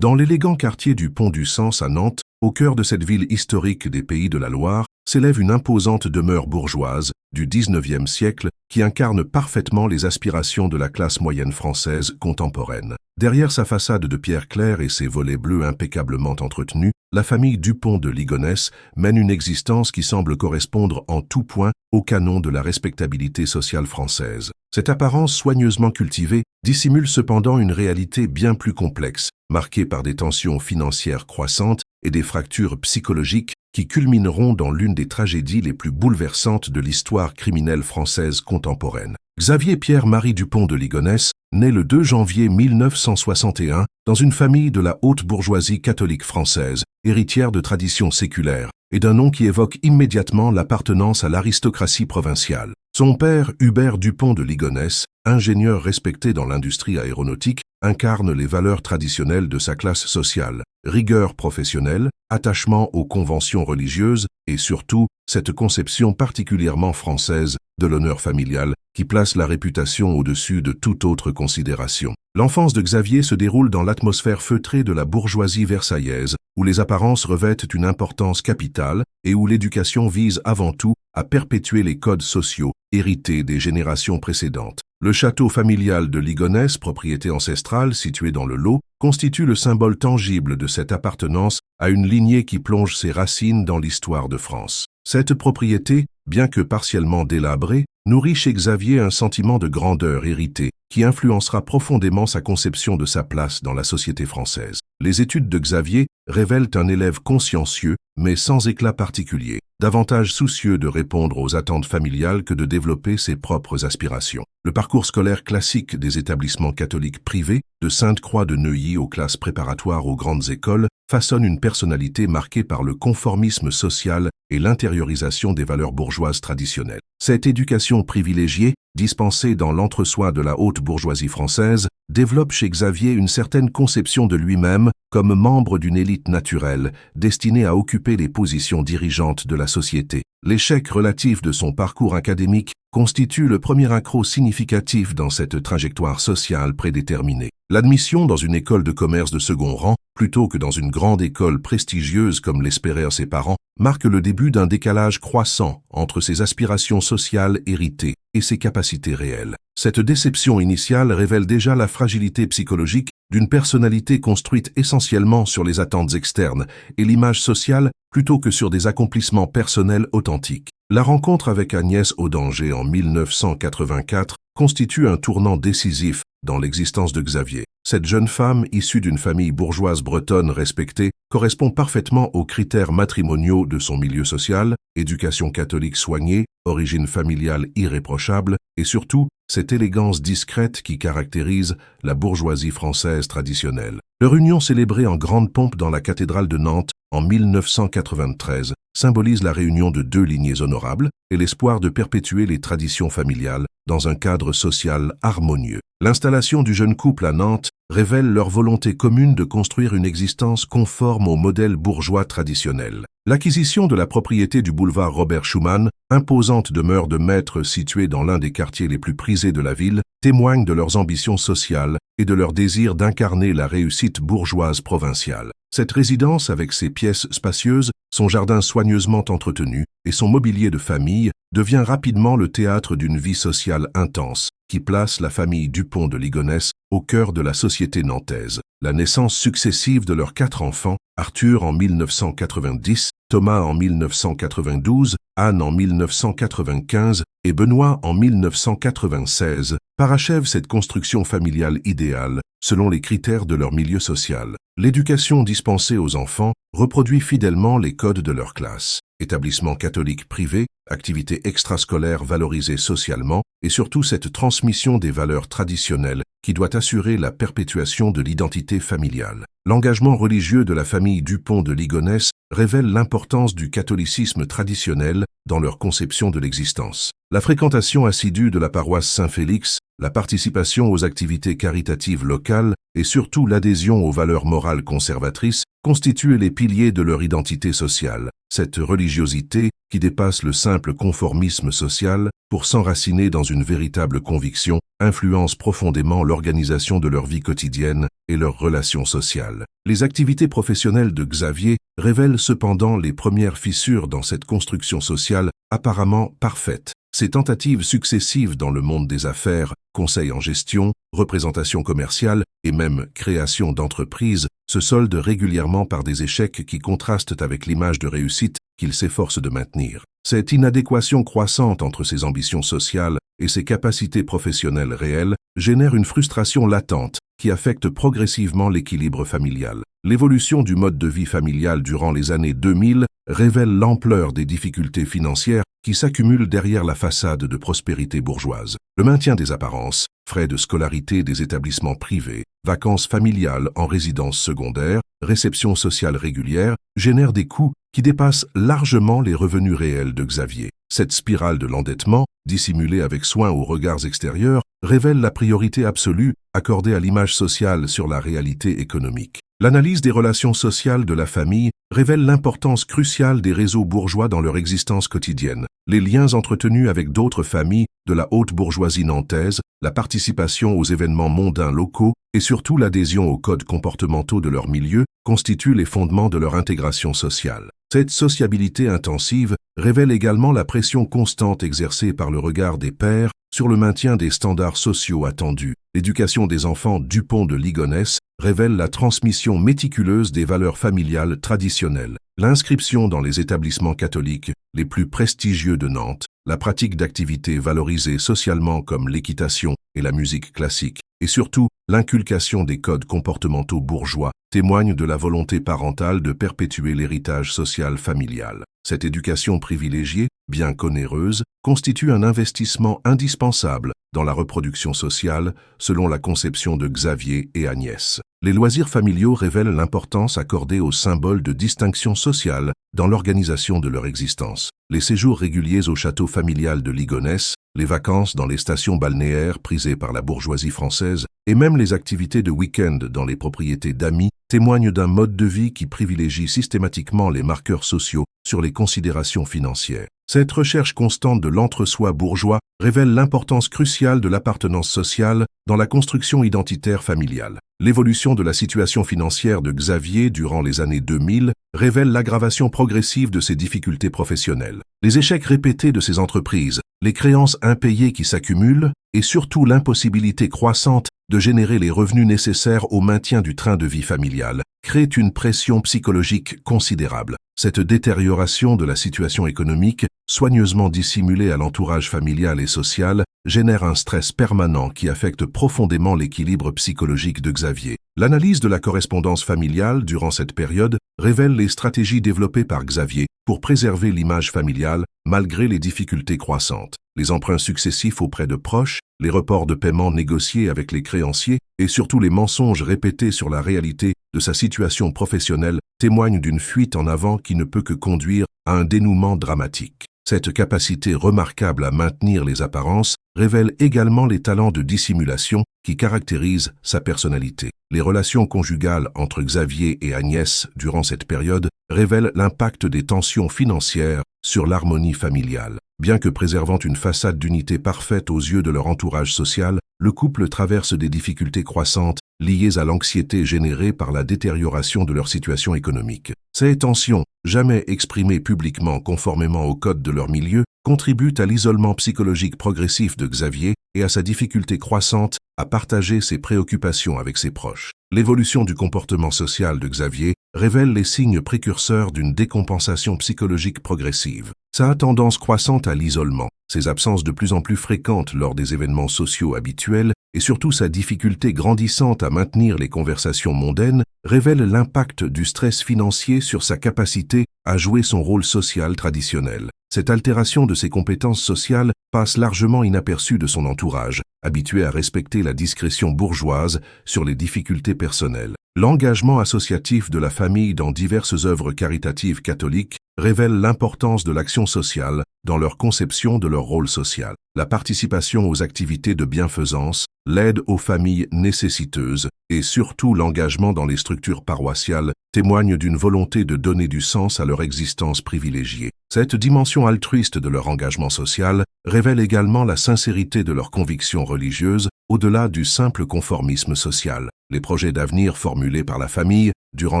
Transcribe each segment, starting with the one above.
Dans l'élégant quartier du Pont du Sens à Nantes, au cœur de cette ville historique des Pays de la Loire, s'élève une imposante demeure bourgeoise du XIXe siècle qui incarne parfaitement les aspirations de la classe moyenne française contemporaine. Derrière sa façade de pierre claire et ses volets bleus impeccablement entretenus, la famille Dupont de Ligonnès mène une existence qui semble correspondre en tout point au canon de la respectabilité sociale française. Cette apparence soigneusement cultivée dissimule cependant une réalité bien plus complexe, marquée par des tensions financières croissantes et des fractures psychologiques qui culmineront dans l'une des tragédies les plus bouleversantes de l'histoire criminelle française contemporaine. Xavier Pierre-Marie Dupont de Ligonnès naît le 2 janvier 1961 dans une famille de la haute bourgeoisie catholique française, héritière de traditions séculaires, et d'un nom qui évoque immédiatement l'appartenance à l'aristocratie provinciale. Son père, Hubert Dupont de Ligonnès, ingénieur respecté dans l'industrie aéronautique, incarne les valeurs traditionnelles de sa classe sociale, rigueur professionnelle, attachement aux conventions religieuses et surtout cette conception particulièrement française de l'honneur familial qui place la réputation au-dessus de toute autre considération. L'enfance de Xavier se déroule dans l'atmosphère feutrée de la bourgeoisie versaillaise, où les apparences revêtent une importance capitale et où l'éducation vise avant tout à perpétuer les codes sociaux hérités des générations précédentes. Le château familial de Ligonnès, propriété ancestrale située dans le Lot, constitue le symbole tangible de cette appartenance à une lignée qui plonge ses racines dans l'histoire de France. Cette propriété, bien que partiellement délabrée, nourrit chez Xavier un sentiment de grandeur hérité qui influencera profondément sa conception de sa place dans la société française. Les études de Xavier révèlent un élève consciencieux, mais sans éclat particulier, davantage soucieux de répondre aux attentes familiales que de développer ses propres aspirations. Le parcours scolaire classique des établissements catholiques privés, de Sainte-Croix de Neuilly aux classes préparatoires aux grandes écoles, façonne une personnalité marquée par le conformisme social et l'intériorisation des valeurs bourgeoises traditionnelles. Cette éducation privilégiée, dispensée dans l'entre-soi de la haute bourgeoisie française, développe chez Xavier une certaine conception de lui-même comme membre d'une élite naturelle, destinée à occuper les positions dirigeantes de la société. L'échec relatif de son parcours académique constitue le premier accroc significatif dans cette trajectoire sociale prédéterminée. L'admission dans une école de commerce de second rang, plutôt que dans une grande école prestigieuse comme l'espérèrent ses parents, marque le début d'un décalage croissant entre ses aspirations sociales héritées et ses capacités réelles. Cette déception initiale révèle déjà la fragilité psychologique d'une personnalité construite essentiellement sur les attentes externes et l'image sociale plutôt que sur des accomplissements personnels authentiques. La rencontre avec Agnès Audanger en 1984 constitue un tournant décisif dans l'existence de Xavier. Cette jeune femme, issue d'une famille bourgeoise bretonne respectée, correspond parfaitement aux critères matrimoniaux de son milieu social, éducation catholique soignée, origine familiale irréprochable et surtout cette élégance discrète qui caractérise la bourgeoisie française traditionnelle. Leur union célébrée en grande pompe dans la cathédrale de Nantes en 1993 symbolise la réunion de deux lignées honorables et l'espoir de perpétuer les traditions familiales dans un cadre social harmonieux. L'installation du jeune couple à Nantes révèle leur volonté commune de construire une existence conforme au modèle bourgeois traditionnel. L'acquisition de la propriété du boulevard Robert Schuman, imposante demeure de maître située dans l'un des quartiers les plus prisés de la ville, témoigne de leurs ambitions sociales et de leur désir d'incarner la réussite bourgeoise provinciale. Cette résidence, avec ses pièces spacieuses, son jardin soigneusement entretenu et son mobilier de famille, devient rapidement le théâtre d'une vie sociale intense, qui place la famille Dupont de Ligonnès au cœur de la société nantaise. La naissance successive de leurs 4 enfants, Arthur en 1990, Thomas en 1992, Anne en 1995 et Benoît en 1996, parachève cette construction familiale idéale selon les critères de leur milieu social. L'éducation dispensée aux enfants reproduit fidèlement les codes de leur classe. Établissement catholique privé, activités extrascolaires valorisées socialement et surtout cette transmission des valeurs traditionnelles qui doit assurer la perpétuation de l'identité familiale. L'engagement religieux de la famille Dupont de Ligonnès révèle l'importance du catholicisme traditionnel dans leur conception de l'existence. La fréquentation assidue de la paroisse Saint-Félix, la participation aux activités caritatives locales et surtout l'adhésion aux valeurs morales conservatrices constituent les piliers de leur identité sociale. cette religiosité qui dépasse le simple conformisme social pour s'enraciner dans une véritable conviction, influence profondément l'organisation de leur vie quotidienne et leurs relations sociales. Les activités professionnelles de Xavier révèlent cependant les premières fissures dans cette construction sociale apparemment parfaite. Ses tentatives successives dans le monde des affaires, conseil en gestion, représentation commerciale et même création d'entreprises se soldent régulièrement par des échecs qui contrastent avec l'image de réussite qu'il s'efforce de maintenir. Cette inadéquation croissante entre ses ambitions sociales et ses capacités professionnelles réelles génère une frustration latente qui affecte progressivement l'équilibre familial. L'évolution du mode de vie familial durant les années 2000 révèle l'ampleur des difficultés financières qui s'accumulent derrière la façade de prospérité bourgeoise. Le maintien des apparences, frais de scolarité des établissements privés, vacances familiales en résidence secondaire, réception sociale régulière, génèrent des coûts qui dépassent largement les revenus réels de Xavier. Cette spirale de l'endettement, dissimulée avec soin aux regards extérieurs, révèle la priorité absolue accordée à l'image sociale sur la réalité économique. L'analyse des relations sociales de la famille révèle l'importance cruciale des réseaux bourgeois dans leur existence quotidienne. Les liens entretenus avec d'autres familles de la haute bourgeoisie nantaise, la participation aux événements mondains locaux et surtout l'adhésion aux codes comportementaux de leur milieu constituent les fondements de leur intégration sociale. Cette sociabilité intensive révèle également la pression constante exercée par le regard des pères sur le maintien des standards sociaux attendus. L'éducation des enfants Dupont de Ligonnès révèle la transmission méticuleuse des valeurs familiales traditionnelles. L'inscription dans les établissements catholiques les plus prestigieux de Nantes, la pratique d'activités valorisées socialement comme l'équitation et la musique classique, et surtout l'inculcation des codes comportementaux bourgeois témoignent de la volonté parentale de perpétuer l'héritage social familial. Cette éducation privilégiée, bien qu'onéreuse, constitue un investissement indispensable dans la reproduction sociale, selon la conception de Xavier et Agnès. Les loisirs familiaux révèlent l'importance accordée aux symboles de distinction sociale dans l'organisation de leur existence. Les séjours réguliers au château familial de Ligonnès, les vacances dans les stations balnéaires prisées par la bourgeoisie française et même les activités de week-end dans les propriétés d'amis témoignent d'un mode de vie qui privilégie systématiquement les marqueurs sociaux sur les considérations financières. Cette recherche constante de l'entre-soi bourgeois révèle l'importance cruciale de l'appartenance sociale dans la construction identitaire familiale. L'évolution de la situation financière de Xavier durant les années 2000 révèle l'aggravation progressive de ses difficultés professionnelles. Les échecs répétés de ses entreprises, les créances impayées qui s'accumulent et surtout l'impossibilité croissante de générer les revenus nécessaires au maintien du train de vie familial créent une pression psychologique considérable. Cette détérioration de la situation économique, soigneusement dissimulée à l'entourage familial et social, génère un stress permanent qui affecte profondément l'équilibre psychologique de Xavier. L'analyse de la correspondance familiale durant cette période révèle les stratégies développées par Xavier pour préserver l'image familiale malgré les difficultés croissantes. Les emprunts successifs auprès de proches, les reports de paiement négociés avec les créanciers et surtout les mensonges répétés sur la réalité de sa situation professionnelle témoignent d'une fuite en avant qui ne peut que conduire à un dénouement dramatique. Cette capacité remarquable à maintenir les apparences révèle également les talents de dissimulation qui caractérisent sa personnalité. Les relations conjugales entre Xavier et Agnès durant cette période révèlent l'impact des tensions financières sur l'harmonie familiale. Bien que préservant une façade d'unité parfaite aux yeux de leur entourage social, le couple traverse des difficultés croissantes liées à l'anxiété générée par la détérioration de leur situation économique. Ces tensions, jamais exprimées publiquement conformément au code de leur milieu, contribuent à l'isolement psychologique progressif de Xavier et à sa difficulté croissante à partager ses préoccupations avec ses proches. L'évolution du comportement social de Xavier révèle les signes précurseurs d'une décompensation psychologique progressive. Sa tendance croissante à l'isolement, ses absences de plus en plus fréquentes lors des événements sociaux habituels et surtout sa difficulté grandissante à maintenir les conversations mondaines révèlent l'impact du stress financier sur sa capacité à jouer son rôle social traditionnel. Cette altération de ses compétences sociales passe largement inaperçue de son entourage, habitué à respecter la discrétion bourgeoise sur les difficultés personnelles. L'engagement associatif de la famille dans diverses œuvres caritatives catholiques révèle l'importance de l'action sociale dans leur conception de leur rôle social. La participation aux activités de bienfaisance, l'aide aux familles nécessiteuses et surtout l'engagement dans les structures paroissiales témoignent d'une volonté de donner du sens à leur existence privilégiée. Cette dimension altruiste de leur engagement social révèle également la sincérité de leurs convictions religieuses au-delà du simple conformisme social. Les projets d'avenir formulés par la famille durant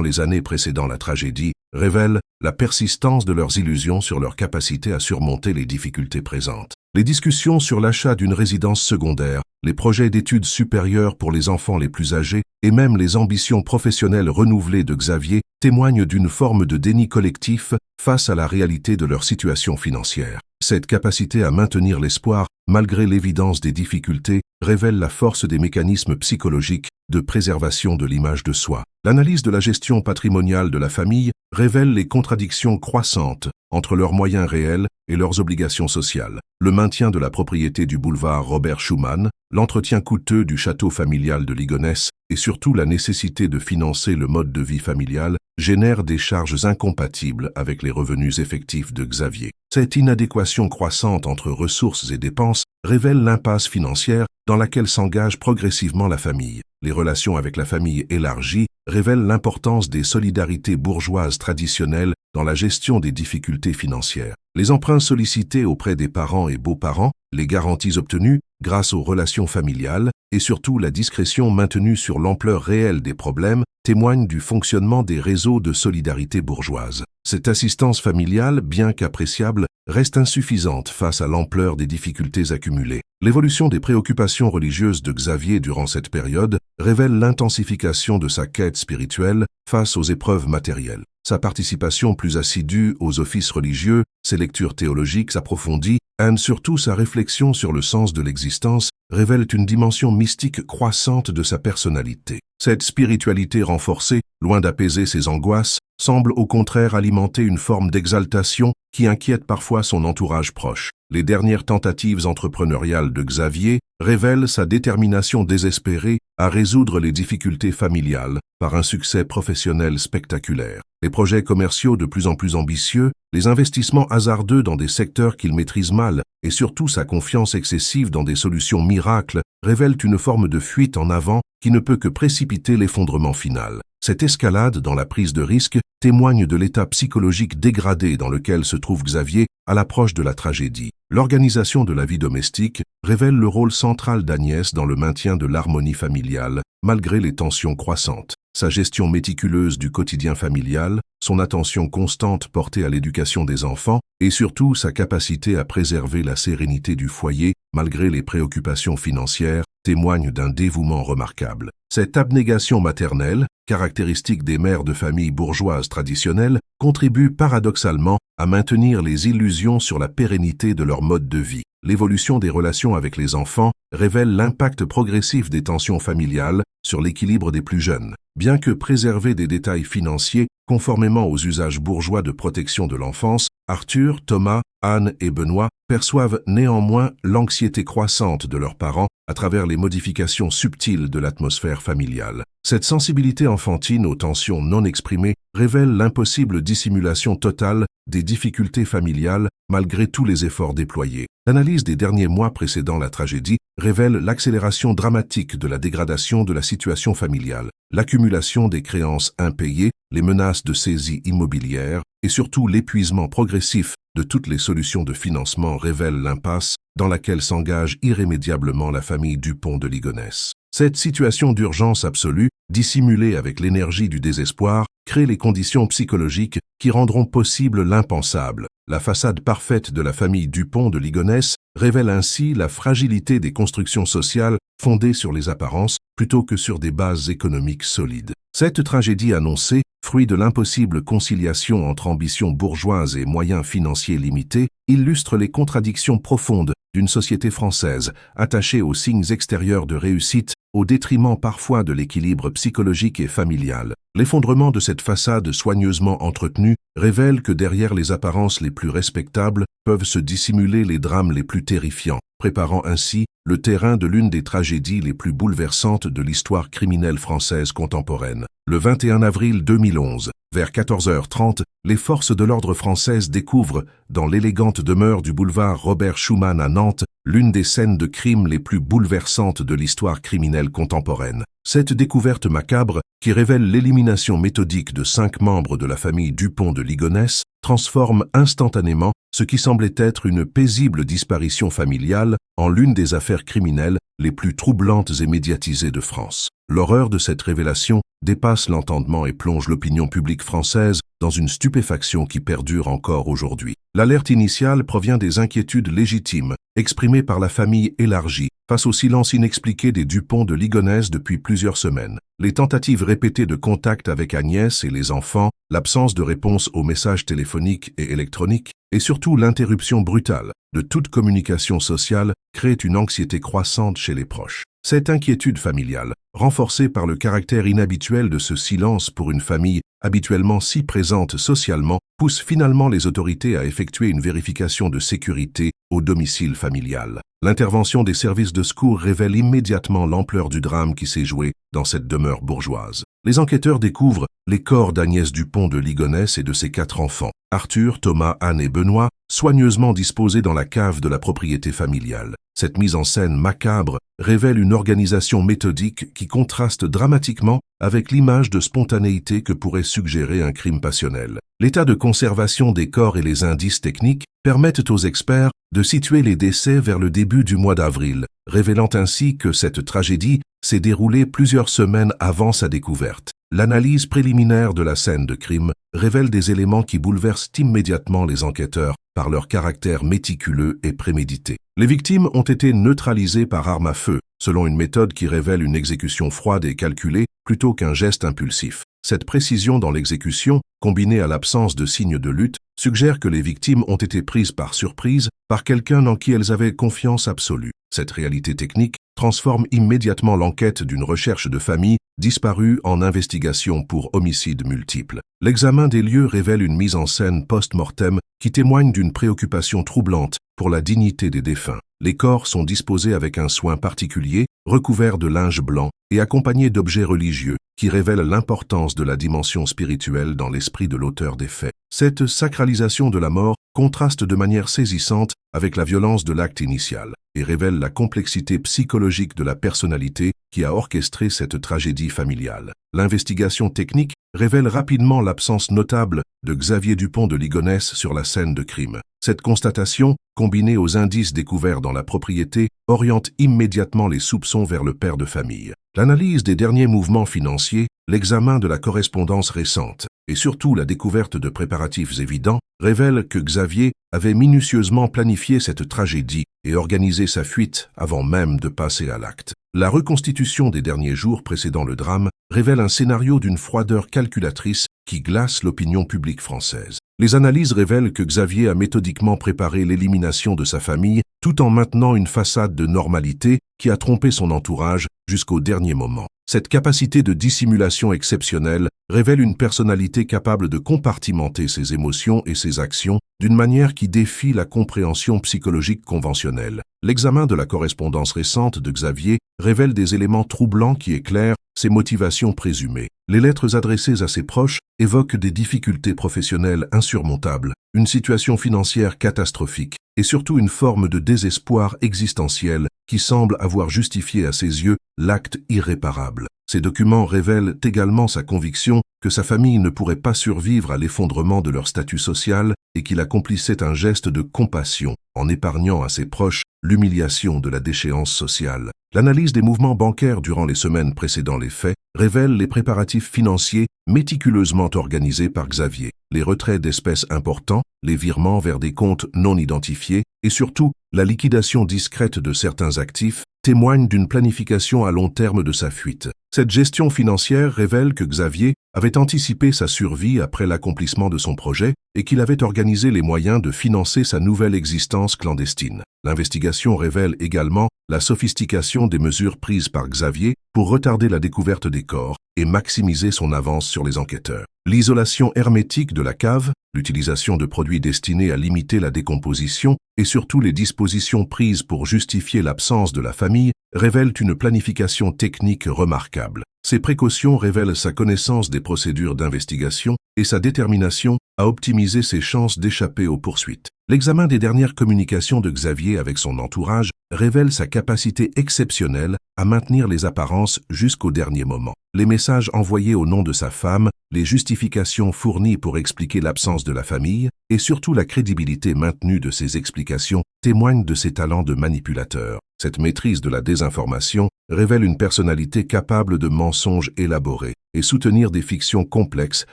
les années précédant la tragédie révèlent la persistance de leurs illusions sur leur capacité à surmonter les difficultés présentes. Les discussions sur l'achat d'une résidence secondaire, les projets d'études supérieures pour les enfants les plus âgés et même les ambitions professionnelles renouvelées de Xavier témoignent d'une forme de déni collectif face à la réalité de leur situation financière. Cette capacité à maintenir l'espoir, malgré l'évidence des difficultés, révèle la force des mécanismes psychologiques de préservation de l'image de soi. L'analyse de la gestion patrimoniale de la famille révèle les contradictions croissantes entre leurs moyens réels et leurs obligations sociales. Le maintien de la propriété du boulevard Robert Schuman, l'entretien coûteux du château familial de Ligonnès et surtout la nécessité de financer le mode de vie familial génèrent des charges incompatibles avec les revenus effectifs de Xavier. Cette inadéquation croissante entre ressources et dépenses révèle l'impasse financière dans laquelle s'engage progressivement la famille. Les relations avec la famille élargie révèlent l'importance des solidarités bourgeoises traditionnelles dans la gestion des difficultés financières. Les emprunts sollicités auprès des parents et beaux-parents, les garanties obtenues grâce aux relations familiales et surtout la discrétion maintenue sur l'ampleur réelle des problèmes témoignent du fonctionnement des réseaux de solidarité bourgeoise. Cette assistance familiale, bien qu'appréciable, reste insuffisante face à l'ampleur des difficultés accumulées. L'évolution des préoccupations religieuses de Xavier durant cette période révèle l'intensification de sa quête spirituelle face aux épreuves matérielles. Sa participation plus assidue aux offices religieux, ses lectures théologiques approfondies, et surtout sa réflexion sur le sens de l'existence révèlent une dimension mystique croissante de sa personnalité. Cette spiritualité renforcée, loin d'apaiser ses angoisses, semble au contraire alimenter une forme d'exaltation qui inquiète parfois son entourage proche. Les dernières tentatives entrepreneuriales de Xavier révèlent sa détermination désespérée à résoudre les difficultés familiales par un succès professionnel spectaculaire. Les projets commerciaux de plus en plus ambitieux, les investissements hasardeux dans des secteurs qu'il maîtrise mal et surtout sa confiance excessive dans des solutions miracles révèlent une forme de fuite en avant qui ne peut que précipiter l'effondrement final. Cette escalade dans la prise de risque témoigne de l'état psychologique dégradé dans lequel se trouve Xavier à l'approche de la tragédie. L'organisation de la vie domestique révèle le rôle central d'Agnès dans le maintien de l'harmonie familiale, malgré les tensions croissantes. Sa gestion méticuleuse du quotidien familial, son attention constante portée à l'éducation des enfants et surtout sa capacité à préserver la sérénité du foyer malgré les préoccupations financières témoignent d'un dévouement remarquable. Cette abnégation maternelle, caractéristique des mères de famille bourgeoises traditionnelles, contribue paradoxalement à maintenir les illusions sur la pérennité de leur mode de vie. L'évolution des relations avec les enfants révèle l'impact progressif des tensions familiales sur l'équilibre des plus jeunes. Bien que préserver des détails financiers conformément aux usages bourgeois de protection de l'enfance, Arthur, Thomas, Anne et Benoît perçoivent néanmoins l'anxiété croissante de leurs parents à travers les modifications subtiles de l'atmosphère familiale. Cette sensibilité enfantine aux tensions non exprimées révèle l'impossible dissimulation totale des difficultés familiales malgré tous les efforts déployés. L'analyse des derniers mois précédant la tragédie révèle l'accélération dramatique de la dégradation de la situation familiale, l'accumulation des créances impayées, les menaces de saisie immobilière et surtout l'épuisement progressif de toutes les solutions de financement révèlent l'impasse dans laquelle s'engage irrémédiablement la famille Dupont de Ligonnès. Cette situation d'urgence absolue, dissimulée avec l'énergie du désespoir, crée les conditions psychologiques qui rendront possible l'impensable. La façade parfaite de la famille Dupont de Ligonnès révèle ainsi la fragilité des constructions sociales fondées sur les apparences plutôt que sur des bases économiques solides. Cette tragédie annoncée, fruit de l'impossible conciliation entre ambitions bourgeoises et moyens financiers limités, illustre les contradictions profondes d'une société française attachée aux signes extérieurs de réussite au détriment parfois de l'équilibre psychologique et familial. L'effondrement de cette façade soigneusement entretenue révèle que derrière les apparences les plus respectables peuvent se dissimuler les drames les plus terrifiants, préparant ainsi le terrain de l'une des tragédies les plus bouleversantes de l'histoire criminelle française contemporaine. Le 21 avril 2011, vers 14h30, les forces de l'ordre françaises découvrent, dans l'élégante demeure du boulevard Robert Schuman à Nantes, l'une des scènes de crime les plus bouleversantes de l'histoire criminelle contemporaine. Cette découverte macabre qui révèle l'élimination méthodique de 5 membres de la famille Dupont de Ligonnès, transforme instantanément ce qui semblait être une paisible disparition familiale en l'une des affaires criminelles les plus troublantes et médiatisées de France. L'horreur de cette révélation dépasse l'entendement et plonge l'opinion publique française dans une stupéfaction qui perdure encore aujourd'hui. L'alerte initiale provient des inquiétudes légitimes exprimées par la famille élargie face au silence inexpliqué des Dupont de Ligonnès depuis plusieurs semaines. Les tentatives répétées de contact avec Agnès et les enfants, l'absence de réponse aux messages téléphoniques et électroniques, et surtout l'interruption brutale de toute communication sociale créent une anxiété croissante chez les proches. Cette inquiétude familiale, renforcée par le caractère inhabituel de ce silence pour une famille habituellement si présente socialement, pousse finalement les autorités à effectuer une vérification de sécurité au domicile familial. L'intervention des services de secours révèle immédiatement l'ampleur du drame qui s'est joué dans cette demeure bourgeoise. Les enquêteurs découvrent les corps d'Agnès Dupont de Ligonnès et de ses 4 enfants, Arthur, Thomas, Anne et Benoît, soigneusement disposés dans la cave de la propriété familiale. Cette mise en scène macabre révèle une organisation méthodique qui contraste dramatiquement avec l'image de spontanéité que pourrait suggérer un crime passionnel. L'état de conservation des corps et les indices techniques permettent aux experts de situer les décès vers le début du mois d'avril, révélant ainsi que cette tragédie s'est déroulée plusieurs semaines avant sa découverte. L'analyse préliminaire de la scène de crime révèle des éléments qui bouleversent immédiatement les enquêteurs par leur caractère méticuleux et prémédité. Les victimes ont été neutralisées par arme à feu, selon une méthode qui révèle une exécution froide et calculée plutôt qu'un geste impulsif. Cette précision dans l'exécution, combinée à l'absence de signes de lutte, suggère que les victimes ont été prises par surprise par quelqu'un en qui elles avaient confiance absolue. Cette réalité technique transforme immédiatement l'enquête d'une recherche de famille disparue en investigation pour homicide multiple. L'examen des lieux révèle une mise en scène post-mortem qui témoigne d'une préoccupation troublante pour la dignité des défunts. Les corps sont disposés avec un soin particulier, recouverts de linge blanc et accompagnés d'objets religieux qui révèlent l'importance de la dimension spirituelle dans l'esprit de l'auteur des faits. Cette sacralisation de la mort contraste de manière saisissante avec la violence de l'acte initial et révèle la complexité psychologique de la personnalité qui a orchestré cette tragédie familiale. L'investigation technique révèle rapidement l'absence notable de Xavier Dupont de Ligonnès sur la scène de crime. Cette constatation, combinée aux indices découverts dans la propriété, oriente immédiatement les soupçons vers le père de famille. L'analyse des derniers mouvements financiers, l'examen de la correspondance récente et surtout la découverte de préparatifs évidents révèlent que Xavier avait minutieusement planifié cette tragédie et organisé sa fuite avant même de passer à l'acte. La reconstitution des derniers jours précédant le drame révèle un scénario d'une froideur calculatrice qui glace l'opinion publique française. Les analyses révèlent que Xavier a méthodiquement préparé l'élimination de sa famille tout en maintenant une façade de normalité qui a trompé son entourage jusqu'au dernier moment. Cette capacité de dissimulation exceptionnelle révèle une personnalité capable de compartimenter ses émotions et ses actions d'une manière qui défie la compréhension psychologique conventionnelle. L'examen de la correspondance récente de Xavier révèle des éléments troublants qui éclairent ses motivations présumées. Les lettres adressées à ses proches évoquent des difficultés professionnelles insurmontables, une situation financière catastrophique et surtout une forme de désespoir existentiel qui semble avoir justifié à ses yeux l'acte irréparable. Ces documents révèlent également sa conviction que sa famille ne pourrait pas survivre à l'effondrement de leur statut social et qu'il accomplissait un geste de compassion en épargnant à ses proches l'humiliation de la déchéance sociale. L'analyse des mouvements bancaires durant les semaines précédant les faits révèle les préparatifs financiers méticuleusement organisés par Xavier, les retraits d'espèces importants, les virements vers des comptes non identifiés et surtout la liquidation discrète de certains actifs témoignent d'une planification à long terme de sa fuite. Cette gestion financière révèle que Xavier avait anticipé sa survie après l'accomplissement de son projet et qu'il avait organisé les moyens de financer sa nouvelle existence clandestine. L'investigation révèle également la sophistication des mesures prises par Xavier pour retarder la découverte des corps et maximiser son avance sur les enquêteurs. L'isolation hermétique de la cave, l'utilisation de produits destinés à limiter la décomposition et surtout les dispositions prises pour justifier l'absence de la famille révèlent une planification technique remarquable. Ces précautions révèlent sa connaissance des procédures d'investigation et sa détermination à optimiser ses chances d'échapper aux poursuites. L'examen des dernières communications de Xavier avec son entourage révèle sa capacité exceptionnelle à maintenir les apparences jusqu'au dernier moment. Les messages envoyés au nom de sa femme, les justifications fournies pour expliquer l'absence de la famille, et surtout la crédibilité maintenue de ses explications témoignent de ses talents de manipulateur. Cette maîtrise de la désinformation révèle une personnalité capable de mensonges élaborés et soutenir des fictions complexes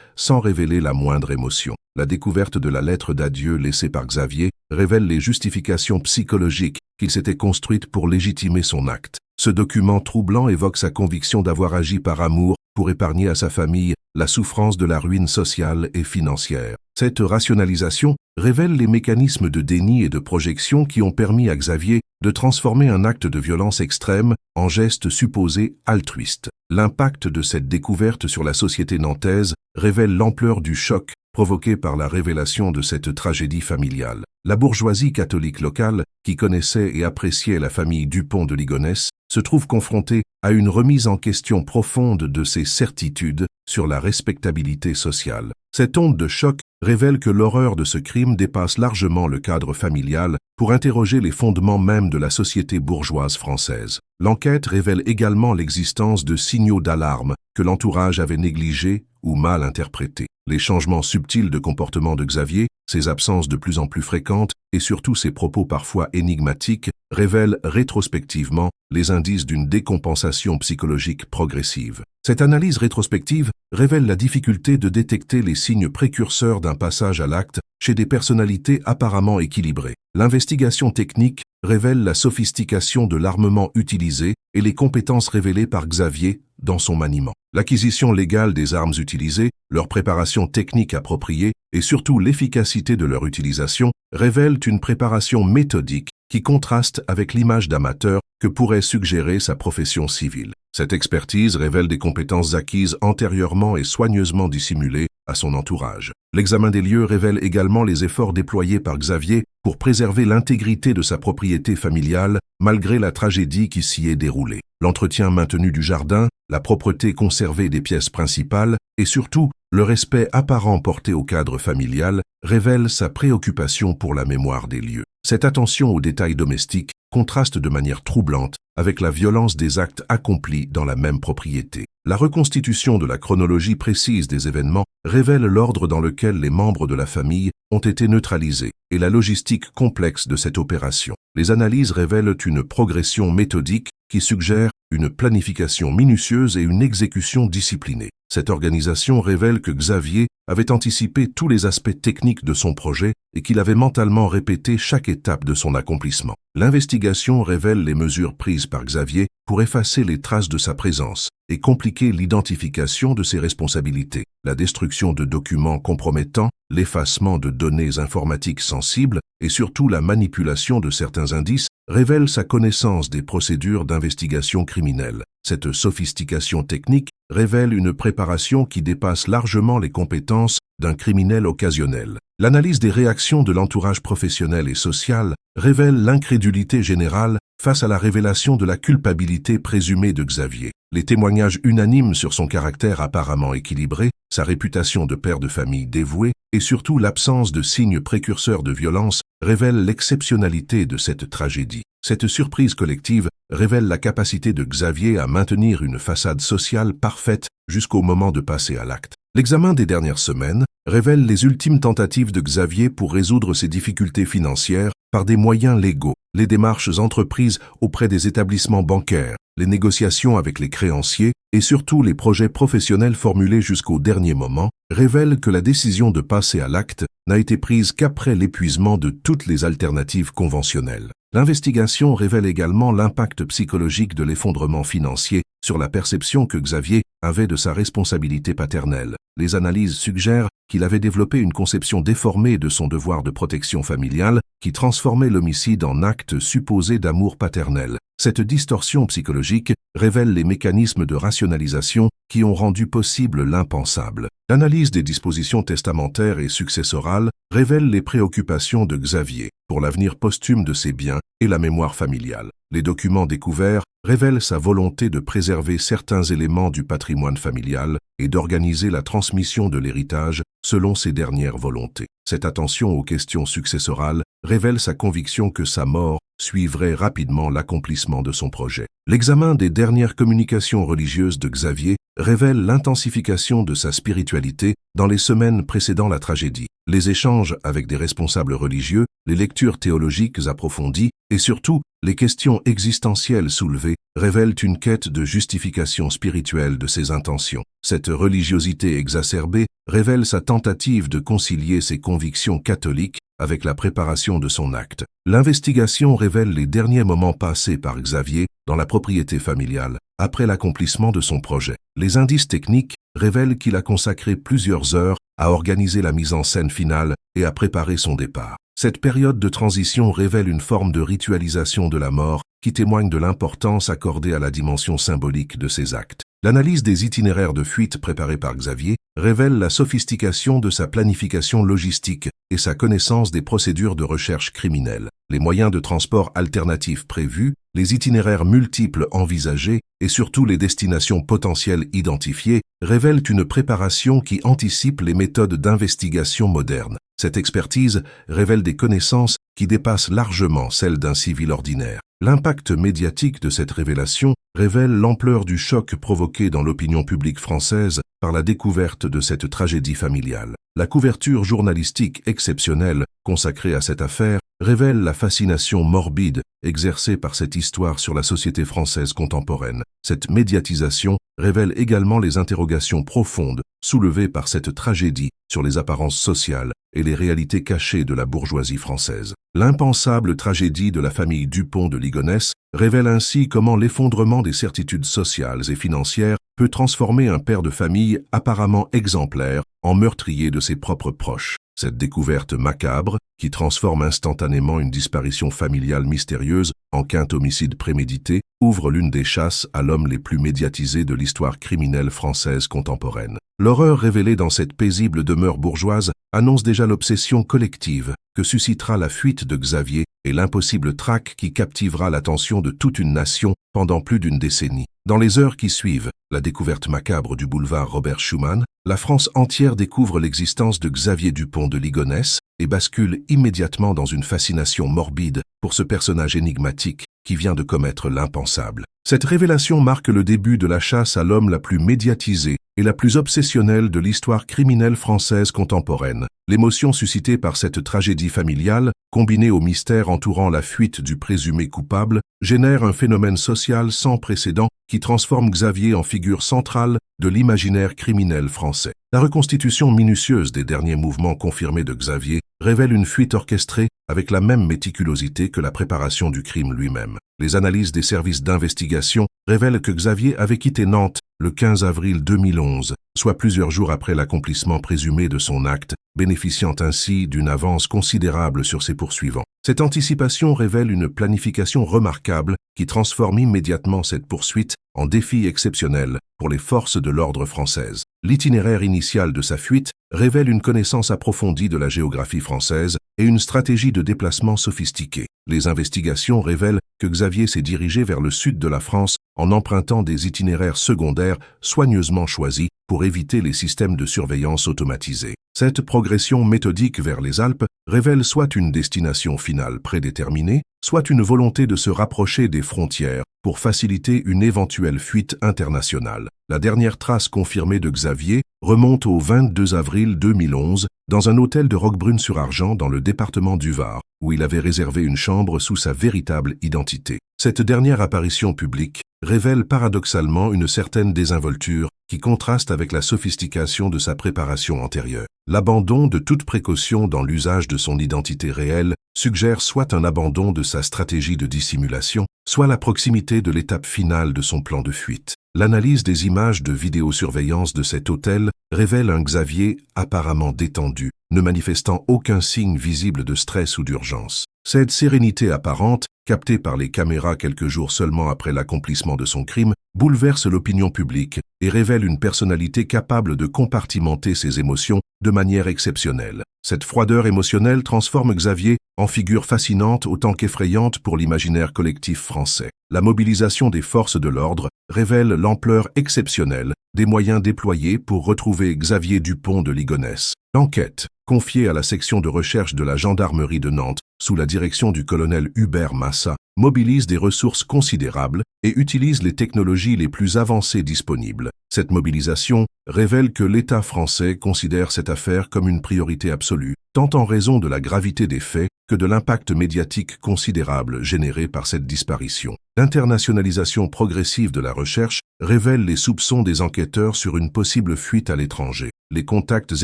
sans révéler la moindre émotion. La découverte de la lettre d'adieu laissée par Xavier révèle les justifications psychologiques qu'il s'était construites pour légitimer son acte. Ce document troublant évoque sa conviction d'avoir agi par amour pour épargner à sa famille la souffrance de la ruine sociale et financière. Cette rationalisation révèle les mécanismes de déni et de projection qui ont permis à Xavier de transformer un acte de violence extrême en geste supposé altruiste. L'impact de cette découverte sur la société nantaise révèle l'ampleur du choc provoqué par la révélation de cette tragédie familiale. La bourgeoisie catholique locale, qui connaissait et appréciait la famille Dupont de Ligonnès, se trouve confrontée à une remise en question profonde de ses certitudes sur la respectabilité sociale. Cette onde de choc révèle que l'horreur de ce crime dépasse largement le cadre familial pour interroger les fondements mêmes de la société bourgeoise française. L'enquête révèle également l'existence de signaux d'alarme que l'entourage avait négligés ou mal interprétés. Les changements subtils de comportement de Xavier, ses absences de plus en plus fréquentes et surtout ses propos parfois énigmatiques révèlent rétrospectivement les indices d'une décompensation psychologique progressive. Cette analyse rétrospective révèle la difficulté de détecter les signes précurseurs d'un passage à l'acte chez des personnalités apparemment équilibrées. L'investigation technique révèle la sophistication de l'armement utilisé et les compétences révélées par Xavier dans son maniement. L'acquisition légale des armes utilisées, leur préparation technique appropriée et surtout l'efficacité de leur utilisation révèlent une préparation méthodique qui contraste avec l'image d'amateur que pourrait suggérer sa profession civile. Cette expertise révèle des compétences acquises antérieurement et soigneusement dissimulées à son entourage. L'examen des lieux révèle également les efforts déployés par Xavier pour préserver l'intégrité de sa propriété familiale malgré la tragédie qui s'y est déroulée. L'entretien maintenu du jardin, la propreté conservée des pièces principales et surtout le respect apparent porté au cadre familial révèlent sa préoccupation pour la mémoire des lieux. Cette attention aux détails domestiques contraste de manière troublante avec la violence des actes accomplis dans la même propriété. La reconstitution de la chronologie précise des événements révèle l'ordre dans lequel les membres de la famille ont été neutralisés et la logistique complexe de cette opération. Les analyses révèlent une progression méthodique qui suggère une planification minutieuse et une exécution disciplinée. Cette organisation révèle que Xavier avait anticipé tous les aspects techniques de son projet et qu'il avait mentalement répété chaque étape de son accomplissement. L'investigation révèle les mesures prises par Xavier pour effacer les traces de sa présence et compliquer l'identification de ses responsabilités. La destruction de documents compromettants, l'effacement de données informatiques sensibles et surtout la manipulation de certains indices révèlent sa connaissance des procédures d'investigation criminelle. Cette sophistication technique révèle une préparation qui dépasse largement les compétences d'un criminel occasionnel. L'analyse des réactions de l'entourage professionnel et social révèle l'incrédulité générale face à la révélation de la culpabilité présumée de Xavier. Les témoignages unanimes sur son caractère apparemment équilibré, sa réputation de père de famille dévoué et surtout l'absence de signes précurseurs de violence révèlent l'exceptionnalité de cette tragédie. Cette surprise collective révèle la capacité de Xavier à maintenir une façade sociale parfaite jusqu'au moment de passer à l'acte. L'examen des dernières semaines révèle les ultimes tentatives de Xavier pour résoudre ses difficultés financières par des moyens légaux, les démarches entreprises auprès des établissements bancaires, les négociations avec les créanciers et surtout les projets professionnels formulés jusqu'au dernier moment révèlent que la décision de passer à l'acte n'a été prise qu'après l'épuisement de toutes les alternatives conventionnelles. L'investigation révèle également l'impact psychologique de l'effondrement financier sur la perception que Xavier avait de sa responsabilité paternelle. Les analyses suggèrent qu'il avait développé une conception déformée de son devoir de protection familiale qui transformait l'homicide en acte supposé d'amour paternel. Cette distorsion psychologique révèle les mécanismes de rationalisation qui ont rendu possible l'impensable. L'analyse des dispositions testamentaires et successorales révèle les préoccupations de Xavier pour l'avenir posthume de ses biens et la mémoire familiale. Les documents découverts révèlent sa volonté de préserver certains éléments du patrimoine familial et d'organiser la transmission de l'héritage selon ses dernières volontés. Cette attention aux questions successorales révèle sa conviction que sa mort suivrait rapidement l'accomplissement de son projet. L'examen des dernières communications religieuses de Xavier révèle l'intensification de sa spiritualité dans les semaines précédant la tragédie. Les échanges avec des responsables religieux, les lectures théologiques approfondies et surtout les questions existentielles soulevées révèlent une quête de justification spirituelle de ses intentions. Cette religiosité exacerbée révèle sa tentative de concilier ses convictions catholiques avec la préparation de son acte. L'investigation révèle les derniers moments passés par Xavier dans la propriété familiale, après l'accomplissement de son projet. Les indices techniques révèlent qu'il a consacré plusieurs heures à organiser la mise en scène finale et à préparer son départ. Cette période de transition révèle une forme de ritualisation de la mort qui témoigne de l'importance accordée à la dimension symbolique de ses actes. L'analyse des itinéraires de fuite préparés par Xavier révèle la sophistication de sa planification logistique et sa connaissance des procédures de recherche criminelle. Les moyens de transport alternatifs prévus, les itinéraires multiples envisagés et surtout les destinations potentielles identifiées révèlent une préparation qui anticipe les méthodes d'investigation modernes. Cette expertise révèle des connaissances qui dépassent largement celles d'un civil ordinaire. L'impact médiatique de cette révélation révèle l'ampleur du choc provoqué dans l'opinion publique française par la découverte de cette tragédie familiale. La couverture journalistique exceptionnelle consacrée à cette affaire révèle la fascination morbide exercée par cette histoire sur la société française contemporaine. Cette médiatisation révèle également les interrogations profondes soulevées par cette tragédie sur les apparences sociales et les réalités cachées de la bourgeoisie française. L'impensable tragédie de la famille Dupont de Ligonnès révèle ainsi comment l'effondrement des certitudes sociales et financières peut transformer un père de famille apparemment exemplaire en meurtrier de ses propres proches. Cette découverte macabre, qui transforme instantanément une disparition familiale mystérieuse en quinte homicide prémédité, ouvre l'une des chasses à l'homme les plus médiatisés de l'histoire criminelle française contemporaine. L'horreur révélée dans cette paisible demeure bourgeoise annonce déjà l'obsession collective que suscitera la fuite de Xavier et l'impossible traque qui captivera l'attention de toute une nation pendant plus d'une décennie. Dans les heures qui suivent la découverte macabre du boulevard Robert Schuman, la France entière découvre l'existence de Xavier Dupont de Ligonnès et bascule immédiatement dans une fascination morbide pour ce personnage énigmatique qui vient de commettre l'impensable. Cette révélation marque le début de la chasse à l'homme la plus médiatisée et la plus obsessionnelle de l'histoire criminelle française contemporaine. L'émotion suscitée par cette tragédie familiale, combinée au mystère entourant la fuite du présumé coupable, génère un phénomène social sans précédent qui transforme Xavier en figure centrale de l'imaginaire criminel français. La reconstitution minutieuse des derniers mouvements confirmés de Xavier révèle une fuite orchestrée avec la même méticulosité que la préparation du crime lui-même. Les analyses des services d'investigation révèlent que Xavier avait quitté Nantes le 15 avril 2011, soit plusieurs jours après l'accomplissement présumé de son acte, bénéficiant ainsi d'une avance considérable sur ses poursuivants. Cette anticipation révèle une planification remarquable qui transforme immédiatement cette poursuite en défi exceptionnel pour les forces de l'ordre françaises. L'itinéraire initial de sa fuite révèle une connaissance approfondie de la géographie française et une stratégie de déplacement sophistiquée. Les investigations révèlent que Xavier s'est dirigé vers le sud de la France en empruntant des itinéraires secondaires soigneusement choisis pour éviter les systèmes de surveillance automatisés. Cette progression méthodique vers les Alpes révèle soit une destination finale prédéterminée, soit une volonté de se rapprocher des frontières pour faciliter une éventuelle fuite internationale. La dernière trace confirmée de Xavier remonte au 22 avril 2011 dans un hôtel de Roquebrune-sur-Argent dans le département du Var, où il avait réservé une chambre sous sa véritable identité. Cette dernière apparition publique révèle paradoxalement une certaine désinvolture qui contraste avec la sophistication de sa préparation antérieure. L'abandon de toute précaution dans l'usage de son identité réelle suggère soit un abandon de sa stratégie de dissimulation, soit la proximité de l'étape finale de son plan de fuite. L'analyse des images de vidéosurveillance de cet hôtel révèle un Xavier apparemment détendu, ne manifestant aucun signe visible de stress ou d'urgence. Cette sérénité apparente, captée par les caméras quelques jours seulement après l'accomplissement de son crime, bouleverse l'opinion publique et révèle une personnalité capable de compartimenter ses émotions de manière exceptionnelle. Cette froideur émotionnelle transforme Xavier en figure fascinante autant qu'effrayante pour l'imaginaire collectif français. La mobilisation des forces de l'ordre révèle l'ampleur exceptionnelle des moyens déployés pour retrouver Xavier Dupont de Ligonnès. L'enquête confiée à la section de recherche de la gendarmerie de Nantes, sous la direction du colonel Hubert Massa, mobilise des ressources considérables et utilise les technologies les plus avancées disponibles. Cette mobilisation révèle que l'État français considère cette affaire comme une priorité absolue, tant en raison de la gravité des faits que de l'impact médiatique considérable généré par cette disparition. L'internationalisation progressive de la recherche révèle les soupçons des enquêteurs sur une possible fuite à l'étranger. Les contacts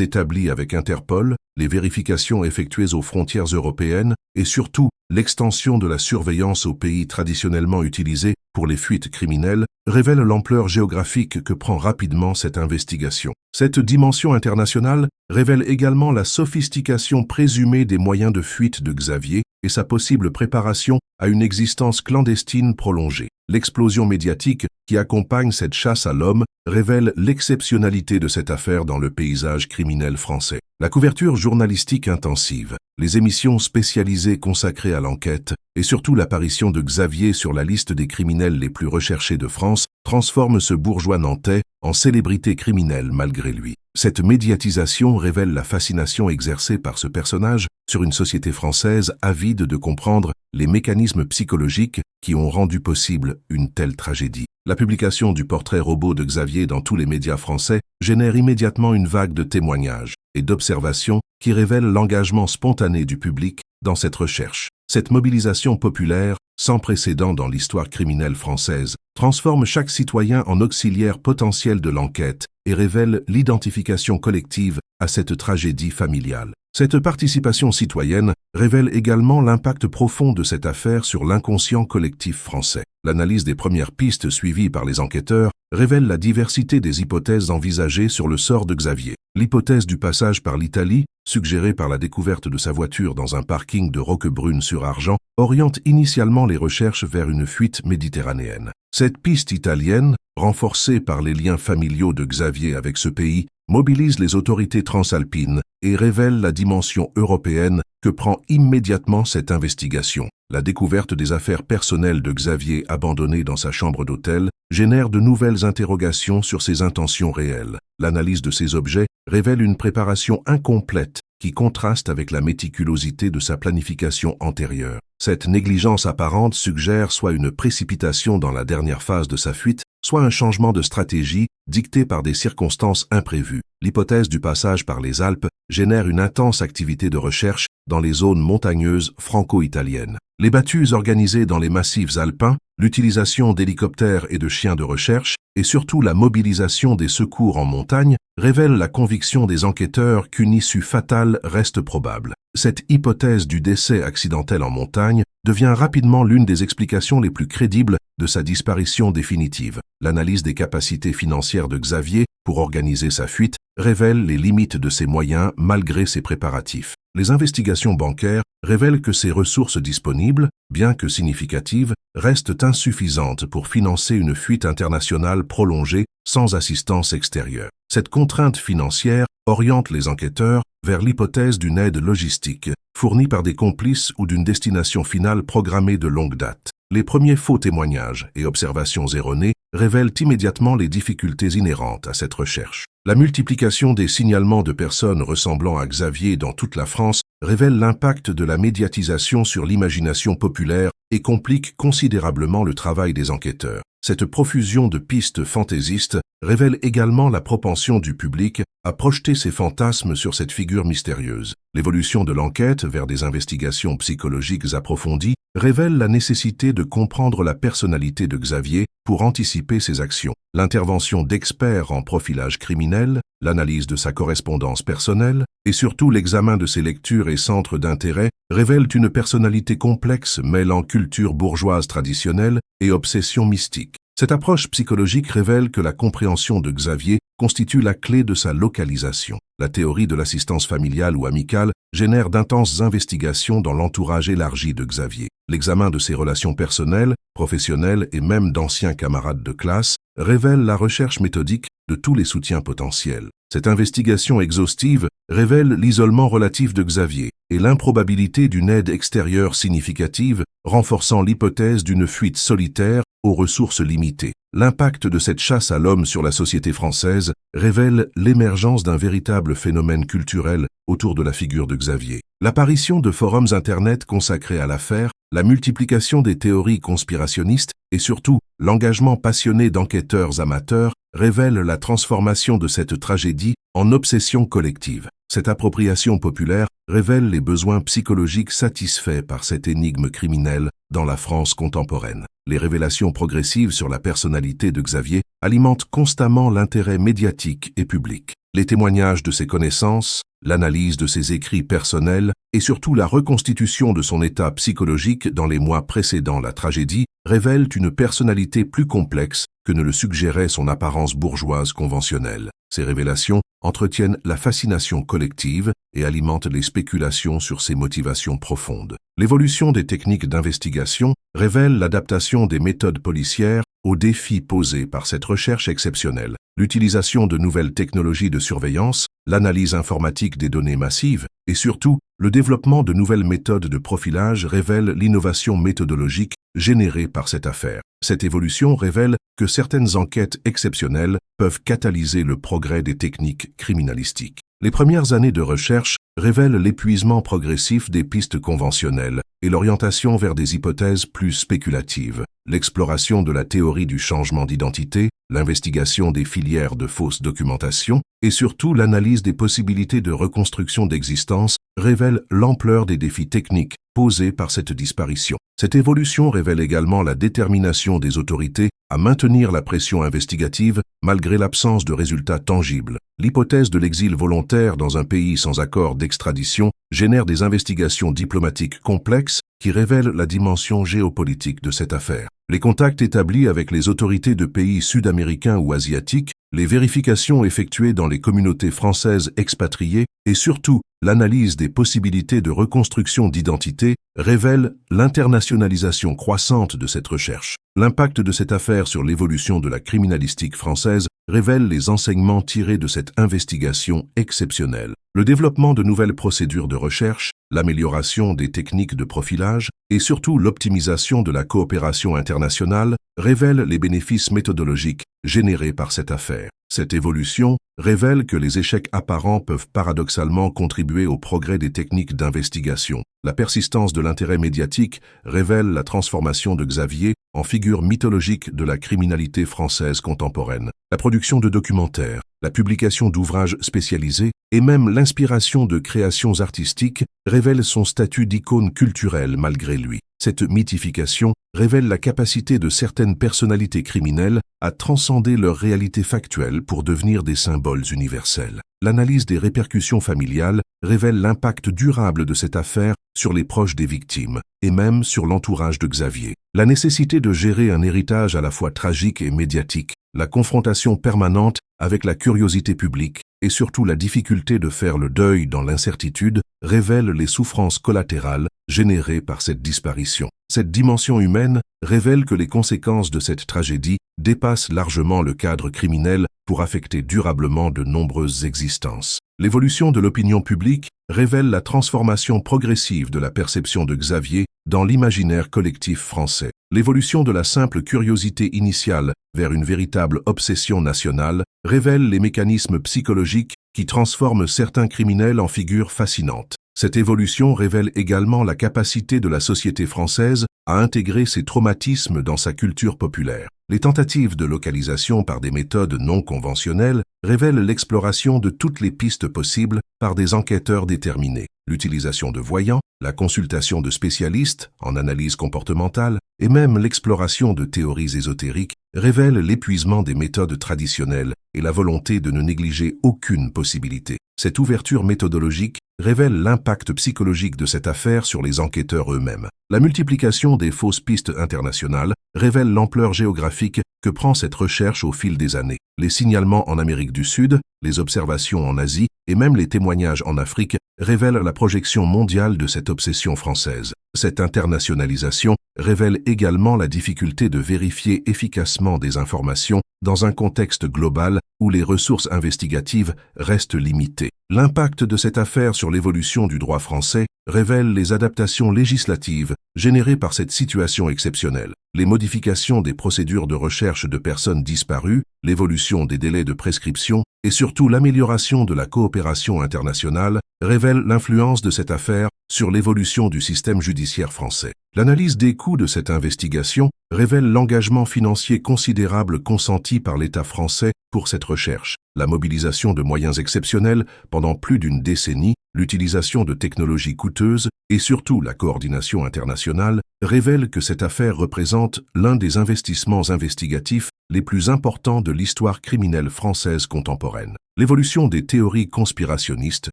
établis avec Interpol, les vérifications effectuées aux frontières européennes et surtout l'extension de la surveillance aux pays traditionnellement utilisés pour les fuites criminelles révèlent l'ampleur géographique que prend rapidement cette investigation. Cette dimension internationale révèle également la sophistication présumée des moyens de fuite de Xavier et sa possible préparation à une existence clandestine prolongée. L'explosion médiatique qui accompagne cette chasse à l'homme révèle l'exceptionnalité de cette affaire dans le paysage criminel français. La couverture journalistique intensive, les émissions spécialisées consacrées à l'enquête et surtout l'apparition de Xavier sur la liste des criminels les plus recherchés de France transforment ce bourgeois nantais en célébrité criminelle malgré lui. Cette médiatisation révèle la fascination exercée par ce personnage sur une société française avide de comprendre les mécanismes psychologiques qui ont rendu possible une telle tragédie. La publication du portrait robot de Xavier dans tous les médias français génère immédiatement une vague de témoignages et d'observations qui révèlent l'engagement spontané du public dans cette recherche. Cette mobilisation populaire, sans précédent dans l'histoire criminelle française, transforme chaque citoyen en auxiliaire potentiel de l'enquête et révèle l'identification collective à cette tragédie familiale. Cette participation citoyenne révèle également l'impact profond de cette affaire sur l'inconscient collectif français. L'analyse des premières pistes suivies par les enquêteurs révèle la diversité des hypothèses envisagées sur le sort de Xavier. L'hypothèse du passage par l'Italie, suggérée par la découverte de sa voiture dans un parking de Roquebrune-sur-Argent, oriente initialement les recherches vers une fuite méditerranéenne. Cette piste italienne, renforcée par les liens familiaux de Xavier avec ce pays, mobilise les autorités transalpines et révèle la dimension européenne que prend immédiatement cette investigation. La découverte des affaires personnelles de Xavier abandonnées dans sa chambre d'hôtel génère de nouvelles interrogations sur ses intentions réelles. L'analyse de ces objets révèle une préparation incomplète qui contraste avec la méticulosité de sa planification antérieure. Cette négligence apparente suggère soit une précipitation dans la dernière phase de sa fuite, soit un changement de stratégie dicté par des circonstances imprévues. L'hypothèse du passage par les Alpes génère une intense activité de recherche dans les zones montagneuses franco-italiennes. Les battues organisées dans les massifs alpins, l'utilisation d'hélicoptères et de chiens de recherche, et surtout la mobilisation des secours en montagne, révèlent la conviction des enquêteurs qu'une issue fatale reste probable. Cette hypothèse du décès accidentel en montagne devient rapidement l'une des explications les plus crédibles de sa disparition définitive. L'analyse des capacités financières de Xavier pour organiser sa fuite révèle les limites de ses moyens malgré ses préparatifs. Les investigations bancaires révèlent que ses ressources disponibles, bien que significatives, restent insuffisantes pour financer une fuite internationale prolongée sans assistance extérieure. Cette contrainte financière oriente les enquêteurs vers l'hypothèse d'une aide logistique, fournie par des complices ou d'une destination finale programmée de longue date. Les premiers faux témoignages et observations erronées révèlent immédiatement les difficultés inhérentes à cette recherche. La multiplication des signalements de personnes ressemblant à Xavier dans toute la France révèle l'impact de la médiatisation sur l'imagination populaire et complique considérablement le travail des enquêteurs. Cette profusion de pistes fantaisistes révèle également la propension du public à projeter ses fantasmes sur cette figure mystérieuse. L'évolution de l'enquête vers des investigations psychologiques approfondies révèle la nécessité de comprendre la personnalité de Xavier pour anticiper ses actions. L'intervention d'experts en profilage criminel, l'analyse de sa correspondance personnelle et surtout l'examen de ses lectures et centres d'intérêt révèlent une personnalité complexe mêlant culture bourgeoise traditionnelle et obsession mystique. Cette approche psychologique révèle que la compréhension de Xavier constitue la clé de sa localisation. La théorie de l'assistance familiale ou amicale génère d'intenses investigations dans l'entourage élargi de Xavier. L'examen de ses relations personnelles, professionnelles et même d'anciens camarades de classe révèle la recherche méthodique de tous les soutiens potentiels. Cette investigation exhaustive révèle l'isolement relatif de Xavier et l'improbabilité d'une aide extérieure significative, renforçant l'hypothèse d'une fuite solitaire aux ressources limitées. l'impact de cette chasse à l'homme sur la société française révèle l'émergence d'un véritable phénomène culturel autour de la figure de Xavier. L'apparition de forums Internet consacrés à l'affaire, la multiplication des théories conspirationnistes et surtout l'engagement passionné d'enquêteurs amateurs révèlent la transformation de cette tragédie en obsession collective. Cette appropriation populaire révèle les besoins psychologiques satisfaits par cette énigme criminelle dans la France contemporaine. Les révélations progressives sur la personnalité de Xavier alimentent constamment l'intérêt médiatique et public. Les témoignages de ses connaissances, l'analyse de ses écrits personnels et surtout la reconstitution de son état psychologique dans les mois précédant la tragédie révèlent une personnalité plus complexe que ne le suggérait son apparence bourgeoise conventionnelle. Ces révélations entretiennent la fascination collective et alimentent les spéculations sur ses motivations profondes. L'évolution des techniques d'investigation révèle l'adaptation des méthodes policières aux défis posés par cette recherche exceptionnelle. L'utilisation de nouvelles technologies de surveillance, l'analyse informatique des données massives et surtout le développement de nouvelles méthodes de profilage révèlent l'innovation méthodologique générée par cette affaire. Cette évolution révèle que certaines enquêtes exceptionnelles peuvent catalyser le progrès des techniques criminalistiques. Les premières années de recherche révèlent l'épuisement progressif des pistes conventionnelles et l'orientation vers des hypothèses plus spéculatives. L'exploration de la théorie du changement d'identité, l'investigation des filières de fausses documentations et surtout l'analyse des possibilités de reconstruction d'existence révèlent l'ampleur des défis techniques posés par cette disparition. Cette évolution révèle également la détermination des autorités à maintenir la pression investigative malgré l'absence de résultats tangibles. L'hypothèse de l'exil volontaire dans un pays sans accord d'extradition génère des investigations diplomatiques complexes qui révèlent la dimension géopolitique de cette affaire. Les contacts établis avec les autorités de pays sud-américains ou asiatiques, les vérifications effectuées dans les communautés françaises expatriées et surtout l'analyse des possibilités de reconstruction d'identité révèlent l'internationalisation croissante de cette recherche. L'impact de cette affaire sur l'évolution de la criminalistique française révèle les enseignements tirés de cette investigation exceptionnelle. Le développement de nouvelles procédures de recherche, l'amélioration des techniques de profilage et surtout l'optimisation de la coopération internationale révèlent les bénéfices méthodologiques générés par cette affaire. Cette évolution révèle que les échecs apparents peuvent paradoxalement contribuer au progrès des techniques d'investigation. La persistance de l'intérêt médiatique révèle la transformation de Xavier en figure mythologique de la criminalité française contemporaine. La production de documentaires, la publication d'ouvrages spécialisés et même l'inspiration de créations artistiques révèlent son statut d'icône culturelle malgré lui. Cette mythification révèle la capacité de certaines personnalités criminelles à transcender leur réalité factuelle pour devenir des symboles universels. L'analyse des répercussions familiales révèle l'impact durable de cette affaire sur les proches des victimes et même sur l'entourage de Xavier. La nécessité de gérer un héritage à la fois tragique et médiatique, la confrontation permanente avec la curiosité publique et surtout la difficulté de faire le deuil dans l'incertitude révèlent les souffrances collatérales générées par cette disparition. Cette dimension humaine révèle que les conséquences de cette tragédie dépassent largement le cadre criminel pour affecter durablement de nombreuses existences. L'évolution de l'opinion publique révèle la transformation progressive de la perception de Xavier dans l'imaginaire collectif français. L'évolution de la simple curiosité initiale vers une véritable obsession nationale révèle les mécanismes psychologiques qui transforment certains criminels en figures fascinantes. Cette évolution révèle également la capacité de la société française à intégrer ces traumatismes dans sa culture populaire. Les tentatives de localisation par des méthodes non conventionnelles révèlent l'exploration de toutes les pistes possibles par des enquêteurs déterminés. L'utilisation de voyants, la consultation de spécialistes en analyse comportementale et même l'exploration de théories ésotériques révèlent l'épuisement des méthodes traditionnelles et la volonté de ne négliger aucune possibilité. Cette ouverture méthodologique révèle l'impact psychologique de cette affaire sur les enquêteurs eux-mêmes. La multiplication des fausses pistes internationales révèle l'ampleur géographique que prend cette recherche au fil des années. Les signalements en Amérique du Sud, les observations en Asie et même les témoignages en Afrique révèlent la projection mondiale de cette obsession française. Cette internationalisation révèle également la difficulté de vérifier efficacement des informations dans un contexte global où les ressources investigatives restent limitées. L'impact de cette affaire sur l'évolution du droit français révèle les adaptations législatives générées par cette situation exceptionnelle. Les modifications des procédures de recherche de personnes disparues, l'évolution des délais de prescription et surtout l'amélioration de la coopération internationale révèlent l'influence de cette affaire sur l'évolution du système judiciaire français. L'analyse des coûts de cette investigation révèle l'engagement financier considérable consenti par l'État français pour cette recherche, la mobilisation de moyens exceptionnels pendant plus d'une décennie, l'utilisation de technologies coûteuses et surtout la coordination internationale révèlent que cette affaire représente l'un des investissements investigatifs les plus importants de l'histoire criminelle française contemporaine. L'évolution des théories conspirationnistes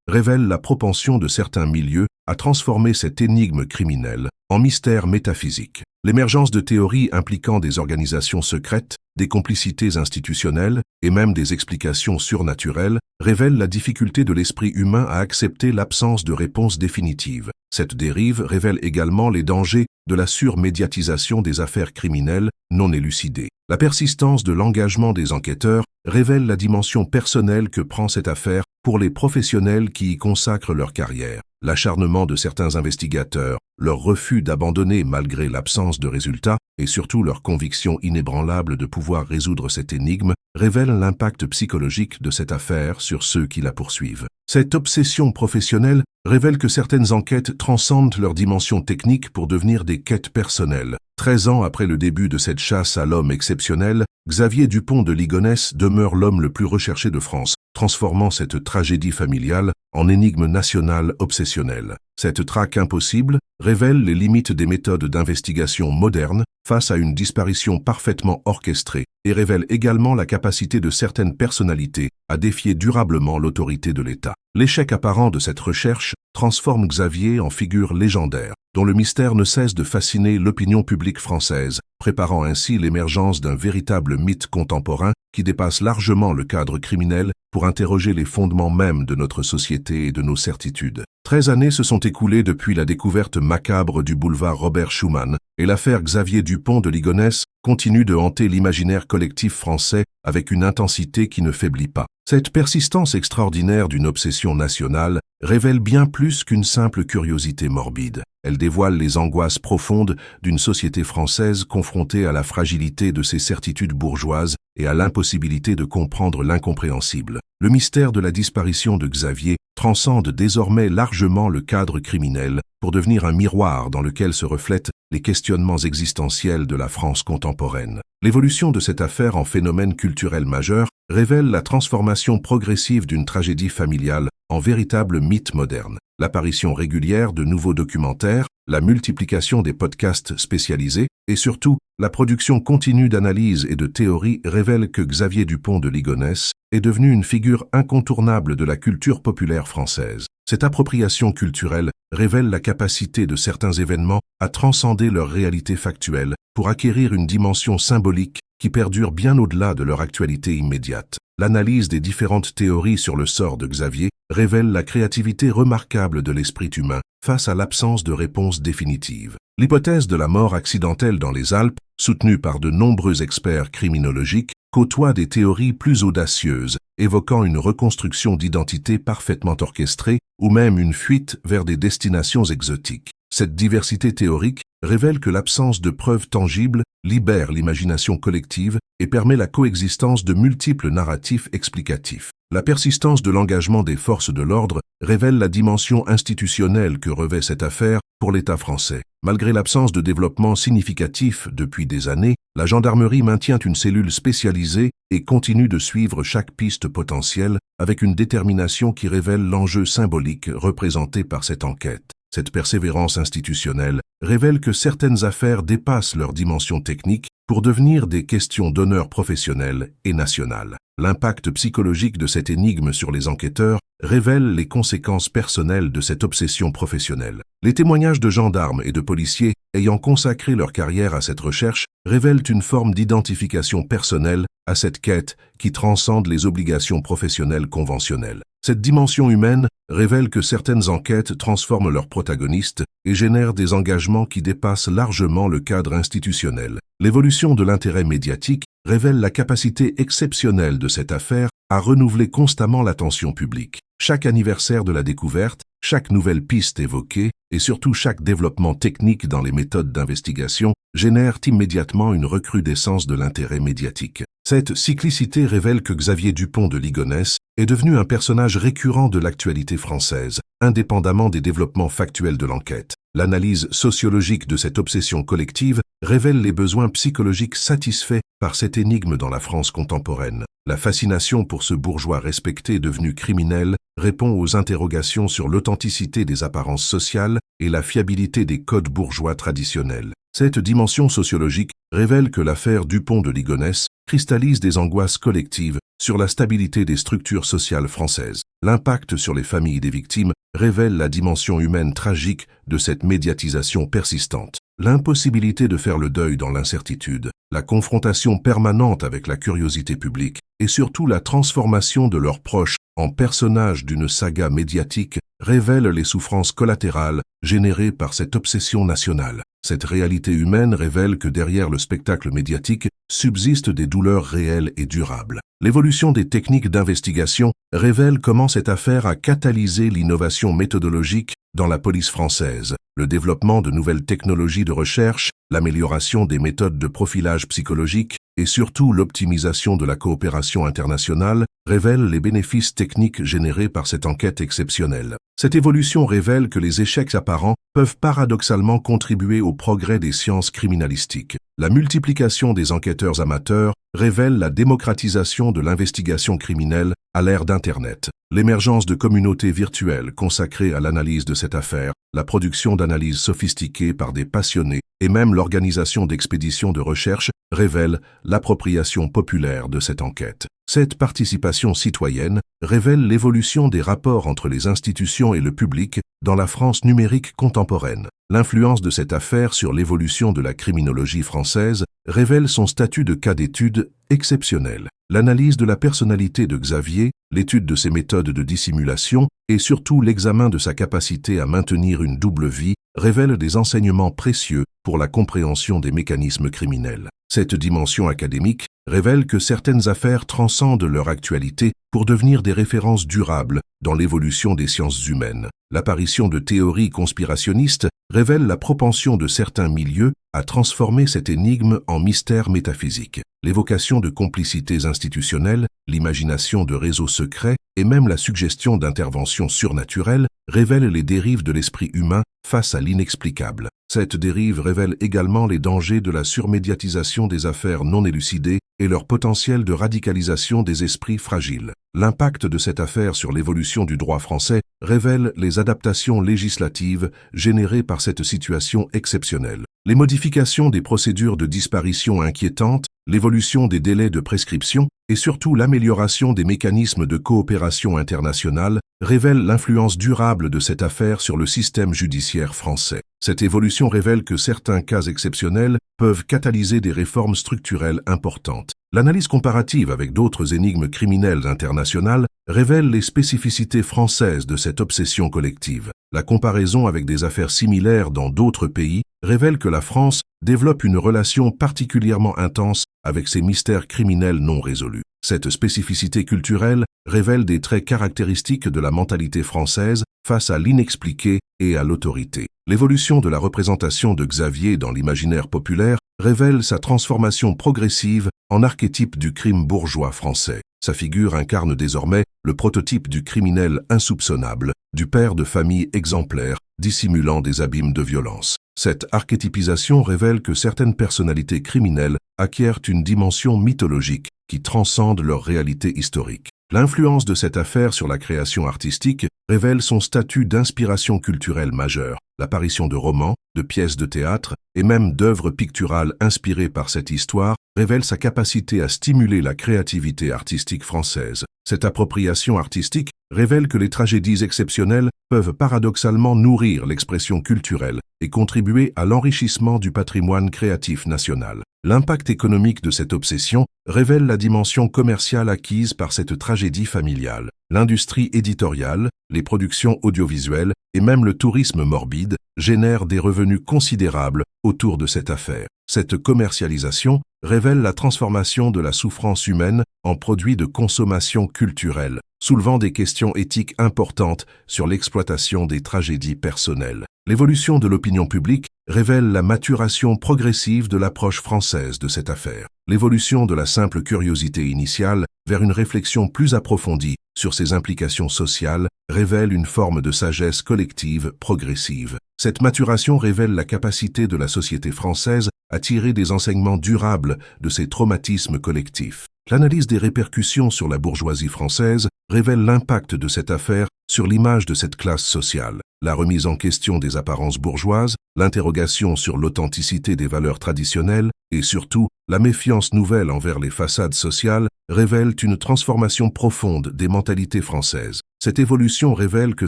révèle la propension de certains milieux à transformer cette énigme criminelle en mystère métaphysique. L'émergence de théories impliquant des organisations secrètes, des complicités institutionnelles et même des explications surnaturelles révèle la difficulté de l'esprit humain à accepter l'absence de réponse définitive. Cette dérive révèle également les dangers de la surmédiatisation des affaires criminelles non élucidées. La persistance de l'engagement des enquêteurs révèle la dimension personnelle que prend cette affaire pour les professionnels qui y consacrent leur carrière. L'acharnement de certains investigateurs, leur refus d'abandonner malgré l'absence de résultats et surtout leur conviction inébranlable de pouvoir résoudre cette énigme révèlent l'impact psychologique de cette affaire sur ceux qui la poursuivent. Cette obsession professionnelle révèle que certaines enquêtes transcendent leur dimension technique pour devenir des quêtes personnelles. 13 ans après le début de cette chasse à l'homme exceptionnel, Xavier Dupont de Ligonnès demeure l'homme le plus recherché de France, transformant cette tragédie familiale en énigme nationale obsessionnelle. Cette traque impossible révèle les limites des méthodes d'investigation modernes face à une disparition parfaitement orchestrée et révèle également la capacité de certaines personnalités à défier durablement l'autorité de l'État. L'échec apparent de cette recherche transforme Xavier en figure légendaire, dont le mystère ne cesse de fasciner l'opinion publique française, préparant ainsi l'émergence d'un véritable mythe contemporain qui dépasse largement le cadre criminel pour interroger les fondements mêmes de notre société et de nos certitudes. 13 années se sont écoulées depuis la découverte macabre du boulevard Robert Schuman, et l'affaire Xavier Dupont de Ligonnès continue de hanter l'imaginaire collectif français avec une intensité qui ne faiblit pas. Cette persistance extraordinaire d'une obsession nationale révèle bien plus qu'une simple curiosité morbide. Elle dévoile les angoisses profondes d'une société française confrontée à la fragilité de ses certitudes bourgeoises et à l'impossibilité de comprendre l'incompréhensible. Le mystère de la disparition de Xavier transcende désormais largement le cadre criminel pour devenir un miroir dans lequel se reflètent les questionnements existentiels de la France contemporaine. L'évolution de cette affaire en phénomène culturel majeur révèle la transformation progressive d'une tragédie familiale en véritable mythe moderne. L'apparition régulière de nouveaux documentaires, la multiplication des podcasts spécialisés et surtout la production continue d'analyses et de théories révèlent que Xavier Dupont de Ligonnès est devenu une figure incontournable de la culture populaire française. Cette appropriation culturelle révèle la capacité de certains événements à transcender leur réalité factuelle pour acquérir une dimension symbolique qui perdure bien au-delà de leur actualité immédiate. L'analyse des différentes théories sur le sort de Xavier révèle la créativité remarquable de l'esprit humain face à l'absence de réponse définitive. L'hypothèse de la mort accidentelle dans les Alpes, soutenue par de nombreux experts criminologiques, côtoie des théories plus audacieuses, évoquant une reconstruction d'identité parfaitement orchestrée ou même une fuite vers des destinations exotiques. Cette diversité théorique révèle que l'absence de preuves tangibles libère l'imagination collective et permet la coexistence de multiples narratifs explicatifs. La persistance de l'engagement des forces de l'ordre révèle la dimension institutionnelle que revêt cette affaire pour l'État français. Malgré l'absence de développement significatif depuis des années, la gendarmerie maintient une cellule spécialisée et continue de suivre chaque piste potentielle avec une détermination qui révèle l'enjeu symbolique représenté par cette enquête. Cette persévérance institutionnelle révèle que certaines affaires dépassent leur dimension technique pour devenir des questions d'honneur professionnel et national. L'impact psychologique de cette énigme sur les enquêteurs révèle les conséquences personnelles de cette obsession professionnelle. Les témoignages de gendarmes et de policiers ayant consacré leur carrière à cette recherche révèlent une forme d'identification personnelle à cette quête qui transcende les obligations professionnelles conventionnelles. Cette dimension humaine révèle que certaines enquêtes transforment leurs protagonistes et génèrent des engagements qui dépassent largement le cadre institutionnel. L'évolution de l'intérêt médiatique révèle la capacité exceptionnelle de cette affaire à renouveler constamment l'attention publique. Chaque anniversaire de la découverte chaque nouvelle piste évoquée, et surtout chaque développement technique dans les méthodes d'investigation, génèrent immédiatement une recrudescence de l'intérêt médiatique. Cette cyclicité révèle que Xavier Dupont de Ligonnès est devenu un personnage récurrent de l'actualité française, indépendamment des développements factuels de l'enquête. L'analyse sociologique de cette obsession collective révèle les besoins psychologiques satisfaits par cette énigme dans la France contemporaine. La fascination pour ce bourgeois respecté devenu criminel répond aux interrogations sur l'authenticité des apparences sociales et la fiabilité des codes bourgeois traditionnels. Cette dimension sociologique révèle que l'affaire Dupont de Ligonnès cristallise des angoisses collectives sur la stabilité des structures sociales françaises. L'impact sur les familles des victimes révèle la dimension humaine tragique de cette médiatisation persistante. L'impossibilité de faire le deuil dans l'incertitude, la confrontation permanente avec la curiosité publique et surtout la transformation de leurs proches en personnages d'une saga médiatique révèlent les souffrances collatérales générées par cette obsession nationale. Cette réalité humaine révèle que derrière le spectacle médiatique subsistent des douleurs réelles et durables. L'évolution des techniques d'investigation révèle comment cette affaire a catalysé l'innovation méthodologique dans la police française. Le développement de nouvelles technologies de recherche, l'amélioration des méthodes de profilage psychologique et surtout l'optimisation de la coopération internationale révèlent les bénéfices techniques générés par cette enquête exceptionnelle. Cette évolution révèle que les échecs apparents peuvent paradoxalement contribuer au progrès des sciences criminalistiques. La multiplication des enquêteurs amateurs révèle la démocratisation de l'investigation criminelle à l'ère d'Internet. L'émergence de communautés virtuelles consacrées à l'analyse de cette affaire, la production d'analyses sophistiquées par des passionnés et même l'organisation d'expéditions de recherche révèlent l'appropriation populaire de cette enquête. Cette participation citoyenne révèle l'évolution des rapports entre les institutions et le public dans la France numérique contemporaine. L'influence de cette affaire sur l'évolution de la criminologie française révèle son statut de cas d'étude exceptionnel. L'analyse de la personnalité de Xavier, l'étude de ses méthodes de dissimulation et surtout l'examen de sa capacité à maintenir une double vie révèlent des enseignements précieux pour la compréhension des mécanismes criminels. Cette dimension académique révèle que certaines affaires transcendent leur actualité pour devenir des références durables dans l'évolution des sciences humaines. L'apparition de théories conspirationnistes révèle la propension de certains milieux à transformer cette énigme en mystère métaphysique. L'évocation de complicités institutionnelles, l'imagination de réseaux secrets et même la suggestion d'interventions surnaturelles révèlent les dérives de l'esprit humain face à l'inexplicable. Cette dérive révèle également les dangers de la surmédiatisation des affaires non élucidées et leur potentiel de radicalisation des esprits fragiles. L'impact de cette affaire sur l'évolution du droit français révèle les adaptations législatives générées par cette situation exceptionnelle. Les modifications des procédures de disparition inquiétantes, l'évolution des délais de prescription et surtout l'amélioration des mécanismes de coopération internationale révèlent l'influence durable de cette affaire sur le système judiciaire français. Cette évolution révèle que certains cas exceptionnels peuvent catalyser des réformes structurelles importantes. L'analyse comparative avec d'autres énigmes criminelles internationales révèle les spécificités françaises de cette obsession collective. La comparaison avec des affaires similaires dans d'autres pays révèle que la France développe une relation particulièrement intense avec ces mystères criminels non résolus. Cette spécificité culturelle révèle des traits caractéristiques de la mentalité française face à l'inexpliqué et à l'autorité. L'évolution de la représentation de Xavier dans l'imaginaire populaire révèle sa transformation progressive en archétype du crime bourgeois français. Sa figure incarne désormais le prototype du criminel insoupçonnable, du père de famille exemplaire, dissimulant des abîmes de violence. Cette archétypisation révèle que certaines personnalités criminelles acquièrent une dimension mythologique qui transcende leur réalité historique. L'influence de cette affaire sur la création artistique révèle son statut d'inspiration culturelle majeure. L'apparition de romans, de pièces de théâtre et même d'œuvres picturales inspirées par cette histoire révèle sa capacité à stimuler la créativité artistique française. Cette appropriation artistique révèle que les tragédies exceptionnelles peuvent paradoxalement nourrir l'expression culturelle et contribuer à l'enrichissement du patrimoine créatif national. L'impact économique de cette obsession révèle la dimension commerciale acquise par cette tragédie familiale. L'industrie éditoriale, les productions audiovisuelles et même le tourisme morbide génèrent des revenus considérables autour de cette affaire. Cette commercialisation révèle la transformation de la souffrance humaine en produit de consommation culturelle. soulevant des questions éthiques importantes sur l'exploitation des tragédies personnelles. L'évolution de l'opinion publique révèle la maturation progressive de l'approche française de cette affaire. L'évolution de la simple curiosité initiale vers une réflexion plus approfondie sur ses implications sociales révèle une forme de sagesse collective progressive. Cette maturation révèle la capacité de la société française à tirer des enseignements durables de ces traumatismes collectifs. L'analyse des répercussions sur la bourgeoisie française révèle l'impact de cette affaire sur l'image de cette classe sociale. La remise en question des apparences bourgeoises, l'interrogation sur l'authenticité des valeurs traditionnelles et surtout la méfiance nouvelle envers les façades sociales révèlent une transformation profonde des mentalités françaises. Cette évolution révèle que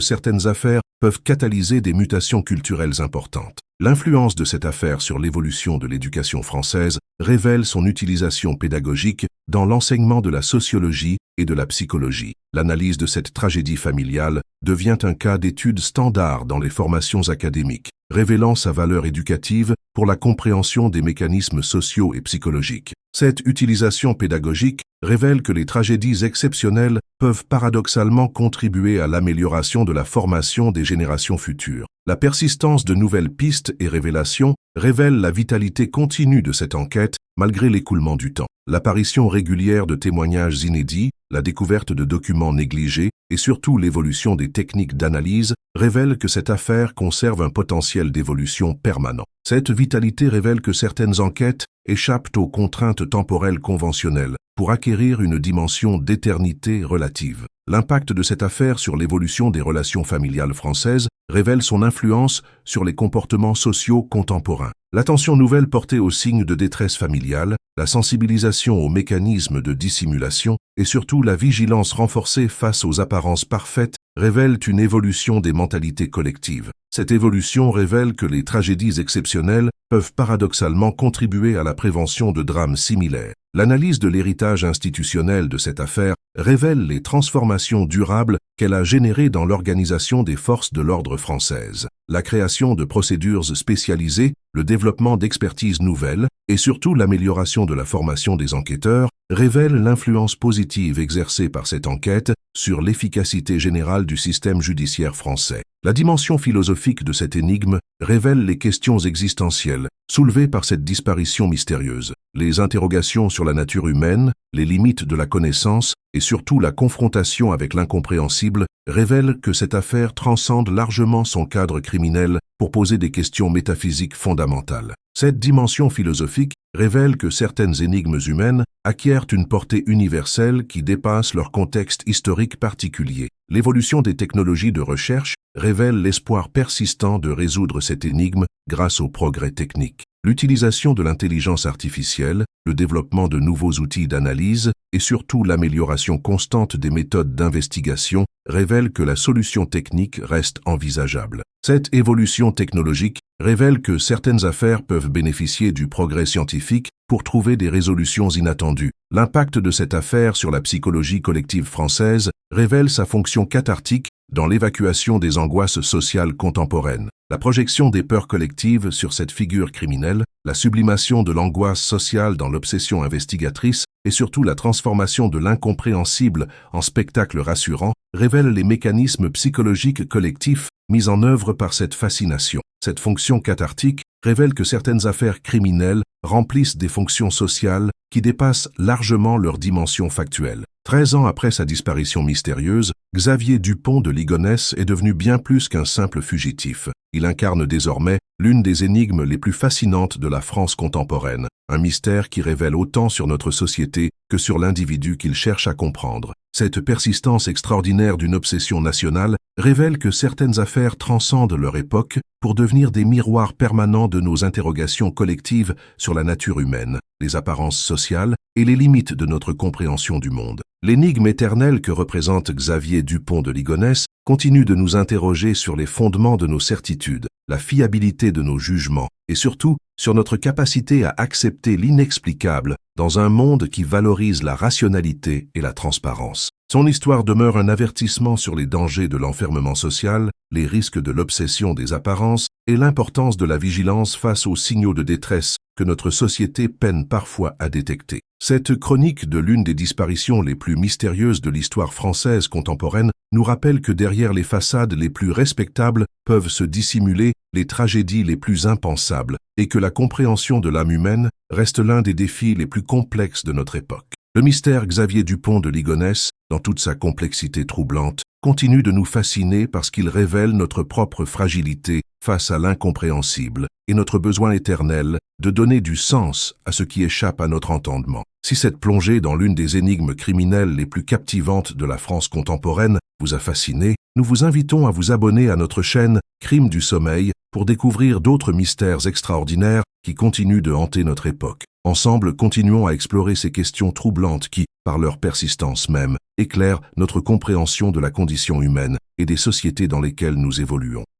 certaines affaires peuvent catalyser des mutations culturelles importantes. L'influence de cette affaire sur l'évolution de l'éducation française révèle son utilisation pédagogique dans l'enseignement de la sociologie et de la psychologie. L'analyse de cette tragédie familiale devient un cas d'étude standard dans les formations académiques, révélant sa valeur éducative pour la compréhension des mécanismes sociaux et psychologiques. Cette utilisation pédagogique révèle que les tragédies exceptionnelles peuvent paradoxalement contribuer à l'amélioration de la formation des générations futures. La persistance de nouvelles pistes et révélations révèle la vitalité continue de cette enquête malgré l'écoulement du temps. L'apparition régulière de témoignages inédits, la découverte de documents négligés et surtout l'évolution des techniques d'analyse révèlent que cette affaire conserve un potentiel d'évolution permanent. Cette vitalité révèle que certaines enquêtes échappent aux contraintes temporelles conventionnelles pour acquérir une dimension d'éternité relative. L'impact de cette affaire sur l'évolution des relations familiales françaises révèle son influence sur les comportements sociaux contemporains. L'attention nouvelle portée aux signes de détresse familiale, la sensibilisation aux mécanismes de dissimulation et surtout la vigilance renforcée face aux apparences parfaites révèlent une évolution des mentalités collectives. Cette évolution révèle que les tragédies exceptionnelles peuvent paradoxalement contribuer à la prévention de drames similaires. L'analyse de l'héritage institutionnel de cette affaire révèle les transformations durables qu'elle a générées dans l'organisation des forces de l'ordre françaises. La création de procédures spécialisées, le développement d'expertises nouvelles et surtout l'amélioration de la formation des enquêteurs révèlent l'influence positive exercée par cette enquête sur l'efficacité générale du système judiciaire français. La dimension philosophique de cette énigme révèle les questions existentielles soulevées par cette disparition mystérieuse. Les interrogations sur la nature humaine, les limites de la connaissance et surtout la confrontation avec l'incompréhensible révèlent que cette affaire transcende largement son cadre criminel pour poser des questions métaphysiques fondamentales. Cette dimension philosophique révèle que certaines énigmes humaines acquièrent une portée universelle qui dépasse leur contexte historique particulier. L'évolution des technologies de recherche révèle l'espoir persistant de résoudre cette énigme grâce aux progrès techniques. L'utilisation de l'intelligence artificielle, le développement de nouveaux outils d'analyse et surtout l'amélioration constante des méthodes d'investigation révèlent que la solution technique reste envisageable. Cette évolution technologique révèle que certaines affaires peuvent bénéficier du progrès scientifique pour trouver des résolutions inattendues. L'impact de cette affaire sur la psychologie collective française révèle sa fonction cathartique dans l'évacuation des angoisses sociales contemporaines. La projection des peurs collectives sur cette figure criminelle, la sublimation de l'angoisse sociale dans l'obsession investigatrice et surtout la transformation de l'incompréhensible en spectacle rassurant révèlent les mécanismes psychologiques collectifs mis en œuvre par cette fascination. Cette fonction cathartique révèle que certaines affaires criminelles remplissent des fonctions sociales qui dépassent largement leur dimension factuelle. 13 ans après sa disparition mystérieuse, Xavier Dupont de Ligonnès est devenu bien plus qu'un simple fugitif. Il incarne désormais l'une des énigmes les plus fascinantes de la France contemporaine, un mystère qui révèle autant sur notre société que sur l'individu qu'il cherche à comprendre. Cette persistance extraordinaire d'une obsession nationale révèle que certaines affaires transcendent leur époque pour devenir des miroirs permanents de nos interrogations collectives sur la nature humaine, les apparences sociales et les limites de notre compréhension du monde. L'énigme éternelle que représente Xavier Dupont de Ligonnès continue de nous interroger sur les fondements de nos certitudes, la fiabilité de nos jugements et surtout sur notre capacité à accepter l'inexplicable dans un monde qui valorise la rationalité et la transparence. Son histoire demeure un avertissement sur les dangers de l'enfermement social, les risques de l'obsession des apparences et l'importance de la vigilance face aux signaux de détresse que notre société peine parfois à détecter. Cette chronique de l'une des disparitions les plus mystérieuses de l'histoire française contemporaine nous rappelle que derrière les façades les plus respectables peuvent se dissimuler les tragédies les plus impensables et que la compréhension de l'âme humaine reste l'un des défis les plus complexes de notre époque. Le mystère Xavier Dupont de Ligonnès, dans toute sa complexité troublante, continue de nous fasciner parce qu'il révèle notre propre fragilité face à l'incompréhensible et notre besoin éternel de donner du sens à ce qui échappe à notre entendement. Si cette plongée dans l'une des énigmes criminelles les plus captivantes de la France contemporaine vous a fasciné, nous vous invitons à vous abonner à notre chaîne Crimes du sommeil pour découvrir d'autres mystères extraordinaires qui continuent de hanter notre époque. Ensemble, continuons à explorer ces questions troublantes qui, par leur persistance même, éclairent notre compréhension de la condition humaine et des sociétés dans lesquelles nous évoluons.